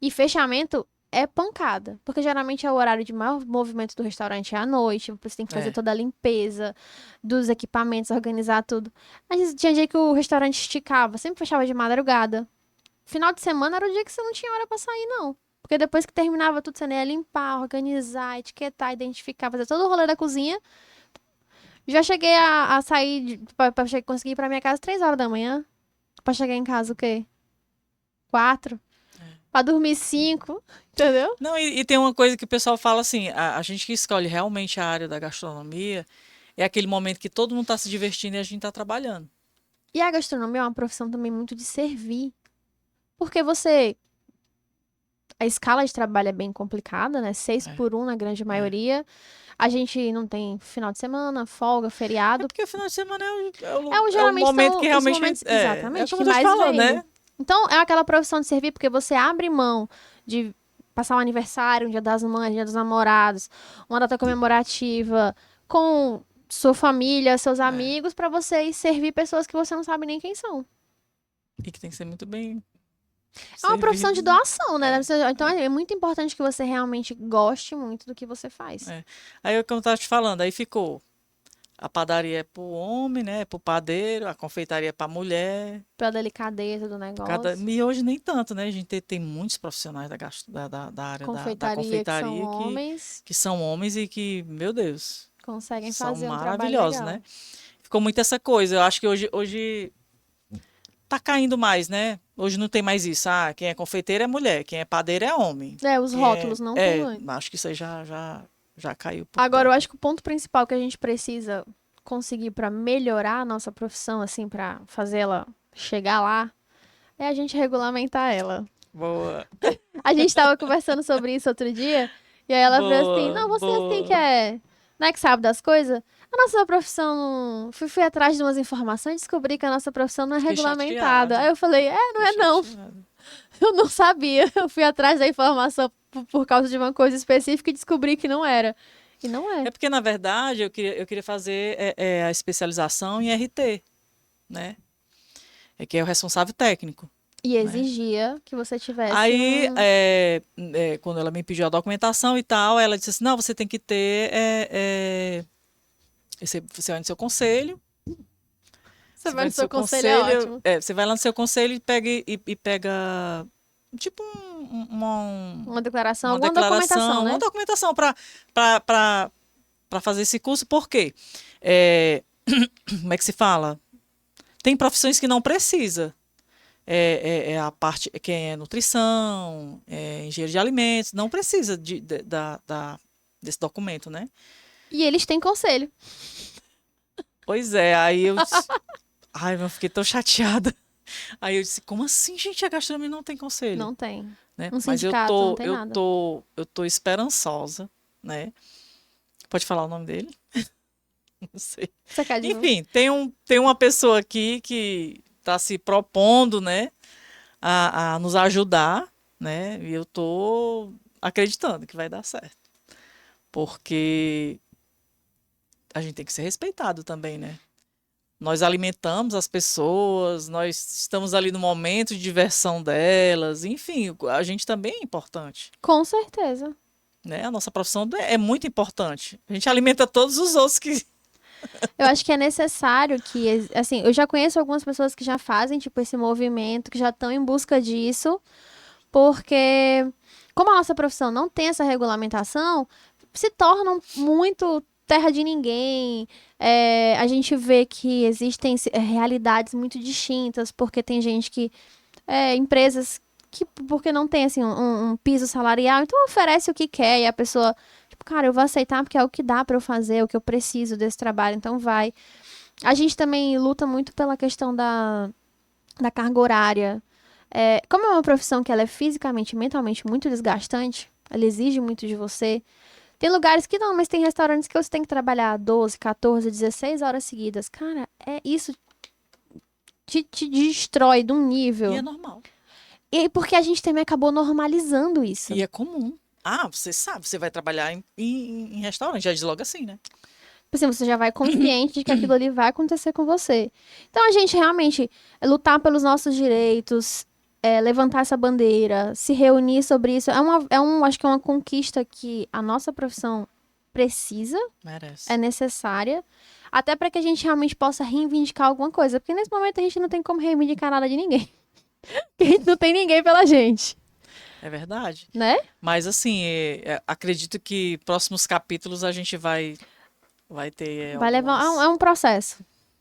E fechamento é pancada. Porque geralmente é o horário de maior movimento do restaurante é à noite. Você tem que fazer toda a limpeza dos equipamentos, organizar tudo. Mas tinha dia que o restaurante esticava, sempre fechava de madrugada. Final de semana era o dia que você não tinha hora pra sair, não. Porque depois que terminava tudo, você ia limpar, organizar, etiquetar, identificar, fazer todo o rolê da cozinha. Já cheguei a sair pra conseguir ir pra minha casa 3 horas da manhã. Pra chegar em casa o quê? 4. Pra dormir 5. Entendeu? Não, e tem uma coisa que o pessoal fala assim, a gente que escolhe realmente a área da gastronomia é aquele momento que todo mundo tá se divertindo e a gente tá trabalhando. E a gastronomia é uma profissão também muito de servir. Porque você... A escala de trabalho é bem complicada, né? 6 por 1 na grande maioria. A gente não tem final de semana, folga, feriado. Porque o final de semana Geralmente o momento são que os realmente... momentos, exatamente, como que eu tô te mais falando, vende. né? Então, é aquela profissão de servir porque você abre mão de passar um aniversário, um dia das mães, um dia dos namorados, uma data comemorativa, com sua família, seus amigos, pra você ir servir pessoas que você não sabe nem quem são. E que tem que ser muito bem É uma profissão de servido. doação, né? Então é muito importante que você realmente goste muito do que você faz. É. Aí, como eu tava te falando, aí ficou. A padaria é pro homem, né? É pro padeiro, a confeitaria é pra mulher. Pela delicadeza do negócio. E hoje nem tanto, né? A gente tem muitos profissionais da área da Confeitaria que são confeitaria homens, que são homens e que, meu Deus, conseguem são fazer um trabalho maravilhosos, legal. né? Ficou muito essa coisa. Eu acho que hoje tá caindo mais, né? Hoje não tem mais isso. Ah, quem é confeiteiro é mulher, quem é padeiro é homem. É, os Quem rótulos não tem antes. acho que isso aí já caiu por Agora, eu terra. acho que o ponto principal que a gente precisa conseguir pra melhorar a nossa profissão, assim, pra fazer ela chegar lá, é a gente regulamentar ela. Boa, A gente tava conversando sobre isso outro dia, e aí ela veio assim, boa, não, você assim que boa. é, né, que sabe das coisas, a nossa profissão não... Fui atrás de umas informações e descobri que a nossa profissão não é Fiquei regulamentada. chateada. Aí eu falei, não é Fiquei não, chateada. eu não sabia. Eu fui atrás da informação por causa de uma coisa específica e descobri que não era. E não é. É porque, na verdade, eu queria fazer a especialização em RT, né? Que é o responsável técnico, E né? exigia que você tivesse Aí, um... quando ela me pediu a documentação e tal, ela disse assim, não, você tem que ter... você vai no seu conselho, Você vai vai no no seu seu conselho, é conselho, ótimo. você vai lá no seu conselho e pega tipo Uma declaração, uma alguma documentação, né? documentação para fazer esse curso, por quê? É, como é que se fala? Tem profissões que não precisa. É a parte, quem é nutrição, engenheiro de alimentos, não precisa desse documento, né? E eles têm conselho. Pois é, aí eu disse, ai, eu fiquei tão chateada. Aí eu disse, como assim, gente, a gastronomia não tem conselho, Não tem. né? Um Mas eu sindicato, não tô, tem eu nada. tô, eu tô esperançosa, né? Pode falar o nome dele? Não sei. Você quer de novo? Enfim, tem uma pessoa aqui que está se propondo, né, a nos ajudar, né? E eu tô acreditando que vai dar certo. Porque a gente tem que ser respeitado também, né? Nós alimentamos as pessoas, nós estamos ali no momento de diversão delas, enfim, a gente também é importante, Com certeza. né? A nossa profissão é muito importante. A gente alimenta todos os outros que... Eu acho que é necessário que, assim, eu já conheço algumas pessoas que já fazem, tipo, esse movimento, que já estão em busca disso, porque como a nossa profissão não tem essa regulamentação, se tornam muito terra de ninguém. A gente vê que existem realidades muito distintas, porque tem gente que, empresas que, porque não tem, assim, um piso salarial, então oferece o que quer e a pessoa, tipo, cara, eu vou aceitar porque é o que dá pra eu fazer, é o que eu preciso desse trabalho, então vai. A gente também luta muito pela questão da carga horária. Como é uma profissão que ela é fisicamente e mentalmente muito desgastante, ela exige muito de você. Tem lugares que não, mas tem restaurantes que você tem que trabalhar 12, 14, 16 horas seguidas. Cara, isso te destrói de um E é nível. normal. E porque a gente também acabou normalizando isso. E é comum. Ah, você sabe, você vai trabalhar em restaurante, já diz logo assim, né? Tipo assim, você já vai consciente de que aquilo ali vai acontecer com você. Então a gente realmente lutar pelos nossos direitos, levantar essa bandeira, se reunir sobre isso, acho que é uma conquista que a nossa profissão precisa, Merece. é necessária, até para que a gente realmente possa reivindicar alguma coisa. Porque nesse momento a gente não tem como reivindicar nada de ninguém. Porque a gente não tem ninguém pela gente, É verdade. né? Mas assim, acredito que próximos capítulos a gente vai ter Vai levar, algumas... é um processo.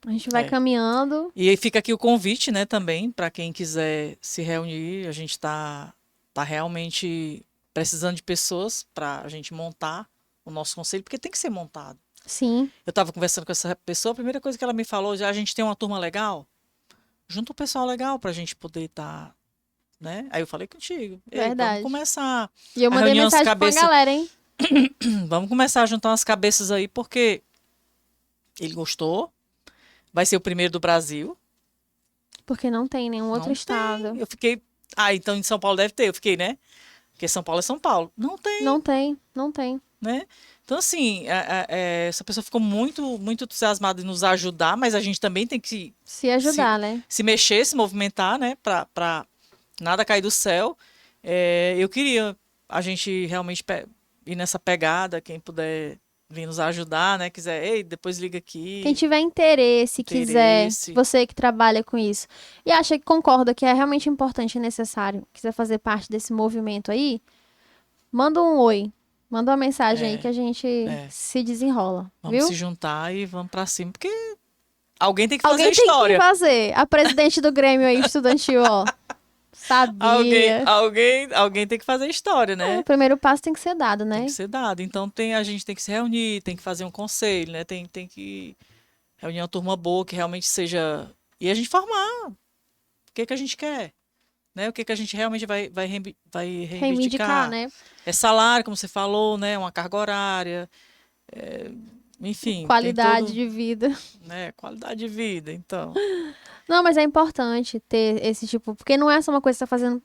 A gente vai É. caminhando. E aí fica aqui o convite, né, também, para quem quiser se reunir. A gente está realmente precisando de pessoas para a gente montar o nosso conselho, porque tem que ser montado. Sim, Eu estava conversando com essa pessoa, a primeira coisa que ela me falou, já a gente tem uma turma legal, junta um pessoal legal para a gente poder estar, né? Aí eu falei contigo, ei, verdade. vamos começar E eu a mandei reunir umas mensagem pra cabeças, galera, hein? vamos começar a juntar umas cabeças aí, porque ele gostou, vai ser o primeiro do Brasil. Porque não tem nenhum outro Não estado. tem. Eu fiquei, então em São Paulo deve ter, eu fiquei, né? Porque São Paulo é São Paulo. Não tem, Não tem, não tem. né? Então, assim, essa pessoa ficou muito, muito entusiasmada em nos ajudar, mas a gente também tem que Se ajudar, né? se mexer, se movimentar, né? Pra nada cair do céu. Eu queria a gente realmente ir nessa pegada, quem puder vir nos ajudar, né? Quiser, ei, depois liga aqui. Quem tiver interesse, quiser, Interesse. você que trabalha com isso, e acha que concorda que é realmente importante e necessário, quiser fazer parte desse movimento aí, manda um oi, manda uma mensagem aí que a gente se desenrola, Vamos viu? se juntar e vamos pra cima, porque alguém tem que fazer Alguém tem história. que fazer. A presidente do Grêmio aí, estudantil, ó. Sabia. Alguém tem que fazer história, né? O primeiro passo tem que ser dado, Tem né? que ser dado. Então a gente tem que se reunir, tem que fazer um conselho, né? Tem que reunir uma turma boa que realmente seja. E a gente formar o que a gente quer, né? O que a gente realmente vai Reivindicar, reivindicar. né? É salário, como você falou, né? Uma carga horária, enfim, Qualidade tem de vida. todo, né? Qualidade de vida. Então, Não, mas é importante ter esse tipo, porque não é só uma coisa que você tá fazendo.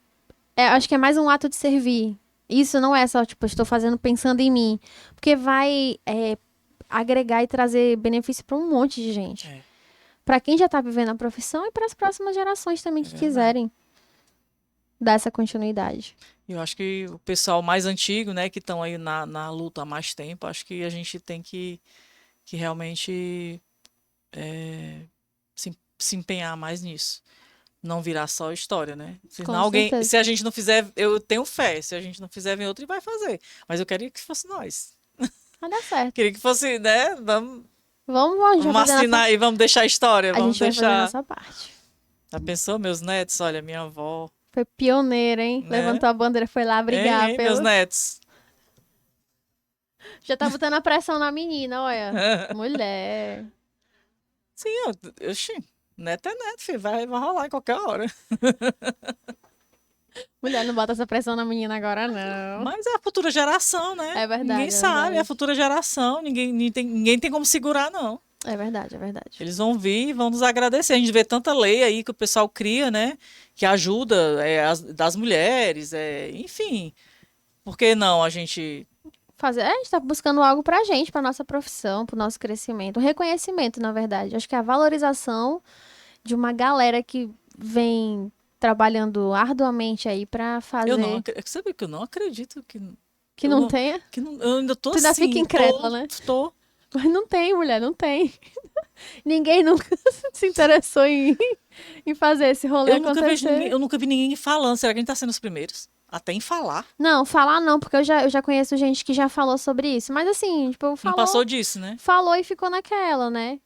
Acho que é mais um ato de servir. Isso não é só, tipo, eu estou fazendo pensando em mim. Porque vai agregar e trazer benefício para um monte de gente. É. Para quem já tá vivendo a profissão e para as próximas gerações também que verdade. quiserem dar essa continuidade. eu acho que o pessoal mais antigo, né, que estão aí na luta há mais tempo, acho que a gente tem que realmente se empenhar mais nisso. Não virar só história, né? Com certeza. Se a gente não fizer, eu tenho fé, se a gente não fizer, vem outro e vai fazer. Mas eu queria que fosse nós. Vai dar certo. Queria que fosse, né? Vamos Vamos fazer assinar e vamos deixar a história. a Vamos gente vai fazer a deixar. nossa parte. Já pensou, meus netos? Olha, minha avó. Foi pioneira, hein? Né? Levantou a bandeira, foi lá brigar Hein, pelo... meus netos. Já tá botando a pressão na menina, olha. Mulher. Sim, oxi, neto é neto, filho, vai rolar em qualquer hora. Mulher, não bota essa pressão na menina agora, não. Mas é a futura geração, né? É verdade, Ninguém é sabe, verdade. é a futura geração. Ninguém tem como segurar, não. É verdade, é verdade. Eles vão vir e vão nos agradecer. A gente vê tanta lei aí que o pessoal cria, né? Que ajuda das mulheres, enfim. Por que não a gente. A gente tá buscando algo pra gente, pra nossa profissão, pro nosso crescimento. Um reconhecimento, na verdade. Acho que a valorização de uma galera que vem trabalhando arduamente aí pra fazer... Sabe que eu não acredito Que eu não não- tenha? que não, eu ainda tô Tu ainda assim. fica incrédula, né? Tô. Mas não tem, mulher, não tem. Ninguém nunca se interessou em fazer esse rolê acontecer. Eu nunca vi ninguém falando. Será que a gente tá sendo os primeiros? Até em falar. Não, falar não, porque eu já conheço gente que já falou sobre isso. Mas assim, tipo, Não falou, passou disso, né? falou e ficou naquela, né?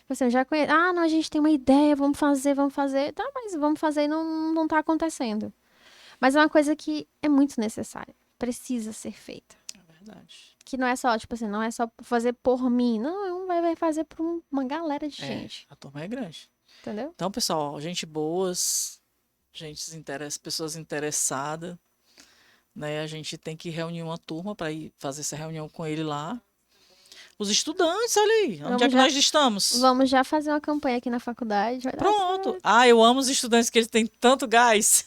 Tipo assim, eu já conheço. Ah, não, a gente tem uma ideia, vamos fazer. Tá, mas vamos fazer e não tá acontecendo. Mas é uma coisa que é muito necessária. Precisa ser feita. É verdade. Que não é só, tipo assim, não é só fazer por mim. Não, vai fazer por uma galera de gente. A turma é grande. Entendeu? Então, pessoal, gente boas, pessoas interessadas, né? A gente tem que reunir uma turma para ir fazer essa reunião com ele lá. Os estudantes, olha aí, onde é que nós estamos? Vamos já fazer uma campanha aqui na faculdade. Vai dar Pronto. certo. Eu amo os estudantes que eles têm tanto gás.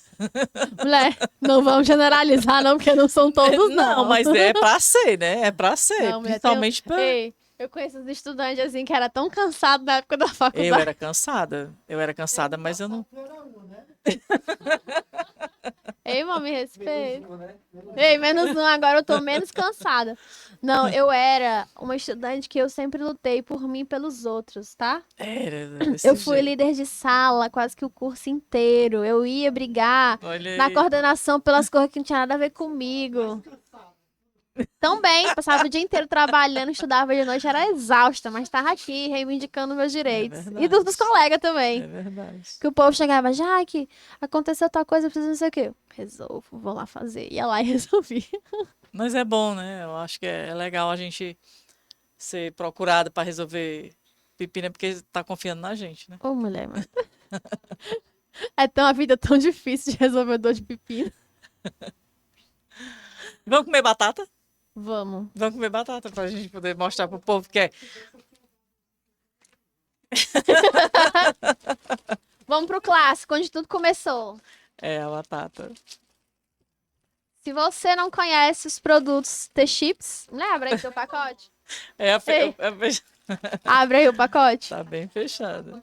Mulher, não vamos generalizar, não, porque não são todos, não. Mas é pra ser, né? É pra ser. Não, mulher, Principalmente pra. Ei, eu conheço os estudantes assim que era tão cansado na época da faculdade. Eu era cansada, mas eu não. Ei, irmão, me respeita. Ei, menos um, agora eu tô menos cansada. Não, eu era uma estudante que eu sempre lutei por mim e pelos outros, tá? Era desse Eu fui jeito. líder de sala quase que o curso inteiro. Eu ia brigar Olha na aí. coordenação pelas coisas que não tinha nada a ver comigo. Também, passava o dia inteiro trabalhando, estudava de noite, era exausta, mas tava aqui reivindicando meus direitos. verdade. E dos colegas também. É verdade. Que o povo chegava, já que aconteceu tal coisa, eu preciso não sei o quê. Resolvo, vou lá fazer. Ia lá e resolvi. Mas é bom, né? Eu acho que é legal a gente ser procurado para resolver pepino, porque tá confiando na gente, né? Ô, mulher, mano. A vida tão difícil de resolver dor de pepino. Vamos comer batata? Vamos. Vamos comer batata pra gente poder mostrar pro povo que é. Vamos pro clássico, onde tudo começou. É a batata. Se você não conhece os produtos T-Chips, abre aí seu pacote. Ei. Abre aí o pacote. Tá bem fechado.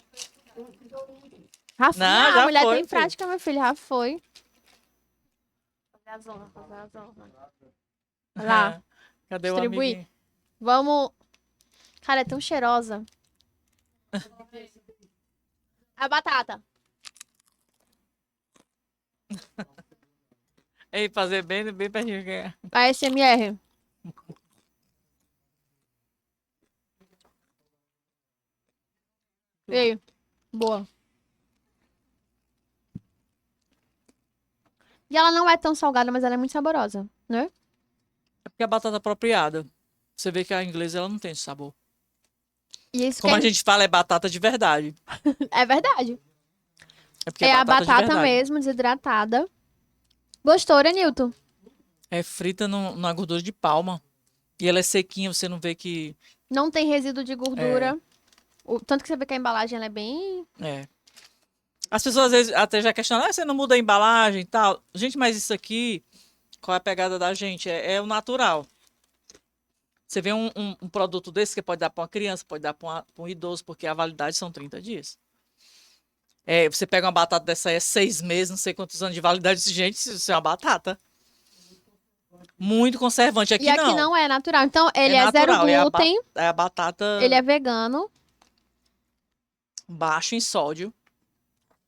Não, já a mulher foi, tem filho. prática, meu filho, já foi. Fazer a zona. Vai lá, Cadê o distribuir. amiguinho? Vamos... Cara, é tão cheirosa. A batata. Ei, fazer bem pertinho. A SMR. Ei, boa. E ela não é tão salgada, mas ela é muito saborosa, né? É porque a batata apropriada. Você vê que a inglesa ela não tem esse sabor. E isso Como a que gente fala, é batata de verdade. é verdade. É porque É a de batata verdade. mesmo, desidratada. Gostou, né, Nilton? É frita na gordura de palma. E ela é sequinha, você não vê que... Não tem resíduo de gordura. Tanto que você vê que a embalagem ela é bem... É. As pessoas às vezes até já questionam, você não muda a embalagem e tal. Gente, mas isso aqui, qual é a pegada da gente? É o natural. Você vê um produto desse que pode dar para uma criança, pode dar para um idoso, porque a validade são 30 dias. Você pega uma batata dessa aí, é 6 meses, não sei quantos anos de validade. Gente, isso é uma batata. Muito conservante. Aqui E aqui não é natural. Então, ele é zero natural, glúten, É a batata ele é vegano. baixo em sódio.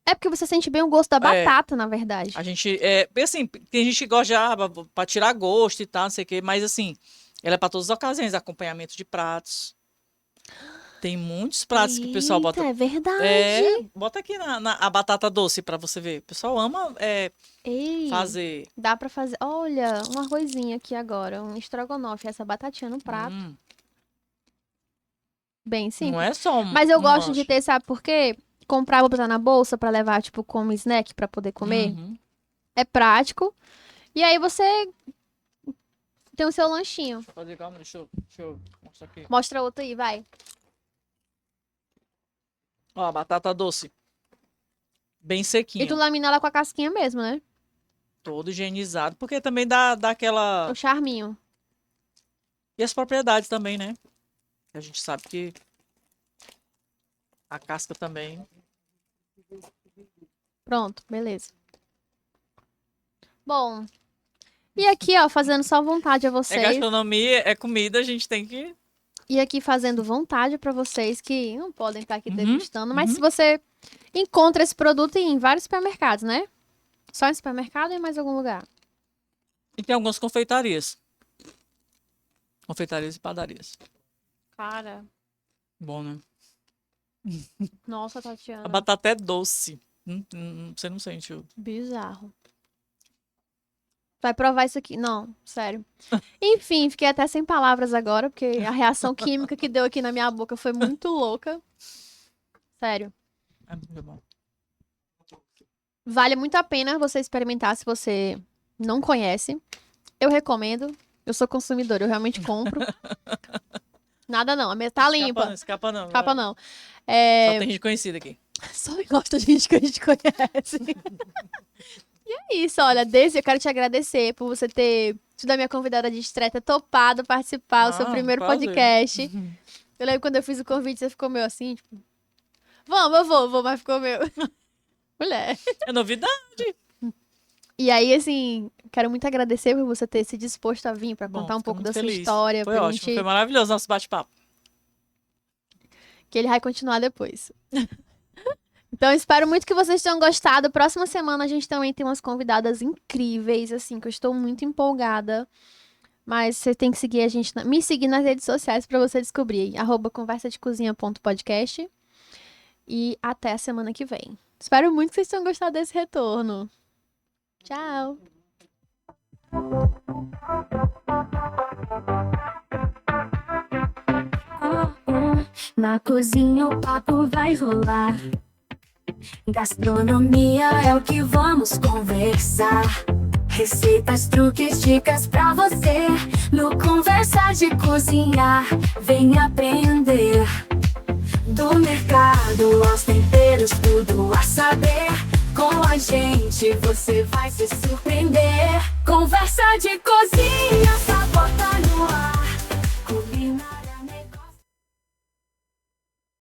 É porque você sente bem o gosto da batata, na verdade. A gente, assim, tem gente que gosta de para tirar gosto e tal, não sei o quê, mas assim, ela é para todas as ocasiões, acompanhamento de pratos. Tem muitos pratos que o pessoal bota. É verdade. Bota aqui a batata doce para você ver. O pessoal ama Ei, fazer. dá pra fazer... Olha, um arrozinho aqui agora, um estrogonofe, essa batatinha no prato. Bem simples. Não é só Mas eu um gosto lanche. de ter, sabe por quê? Comprar, vou botar na bolsa pra levar, tipo, como snack pra poder comer. Uhum. É prático. E aí você tem o seu lanchinho. Fazer, calma, deixa eu mostrar aqui. Mostra outro aí, vai. Ó, a batata doce. Bem sequinha. E tu lamina ela com a casquinha mesmo, né? Todo higienizado. Porque também dá aquela... O charminho. E as propriedades também, né? A gente sabe que a casca também... Pronto, beleza. Bom. E aqui, ó, fazendo só vontade a É vocês. gastronomia, é comida, a gente tem que... E aqui fazendo vontade pra vocês que não podem estar aqui Uhum, degustando. Mas uhum. se você encontra esse produto em vários supermercados, né? Só em supermercado ou em mais algum lugar? E tem algumas confeitarias. Confeitarias e padarias. Cara, Bom, né? nossa, Tatiana. A batata é doce. Você não sente o... Bizarro. Vai provar isso aqui. Não, sério. Enfim, fiquei até sem palavras agora, porque a reação química que deu aqui na minha boca foi muito louca. Sério. É muito bom. Vale muito a pena você experimentar se você não conhece. Eu recomendo. Eu sou consumidora, eu realmente compro. Nada não, a minha tá limpa. Escapa não. Capa não. Só tem gente conhecida aqui. Só gosta de gente que a gente conhece. E é isso, olha, Daisy, eu quero te agradecer por você ter sido a minha convidada de estreia, ter topado participar do seu primeiro prazer. podcast. Eu lembro quando eu fiz o convite, você ficou meio assim, tipo... Vamos, eu vou, mas ficou meio... Mulher. É novidade. E aí, assim, quero muito agradecer por você ter se disposto a vir pra Bom, contar um fico pouco muito da sua feliz. história. Foi pra ótimo, gente... foi maravilhoso nosso bate-papo. Que ele vai continuar depois. Então, espero muito que vocês tenham gostado. Próxima semana a gente também tem umas convidadas incríveis, assim, que eu estou muito empolgada. Mas você tem que seguir a gente, me seguir nas redes sociais pra você descobrir. @conversadecozinha.podcast. E até a semana que vem. Espero muito que vocês tenham gostado desse retorno. Tchau! Na cozinha o papo vai rolar. Gastronomia é o que vamos conversar. Receitas, truques, dicas pra você. No Conversa de Cozinhar, vem aprender. Do mercado aos temperos, tudo a saber. Com a gente você vai se surpreender. Conversa de cozinha.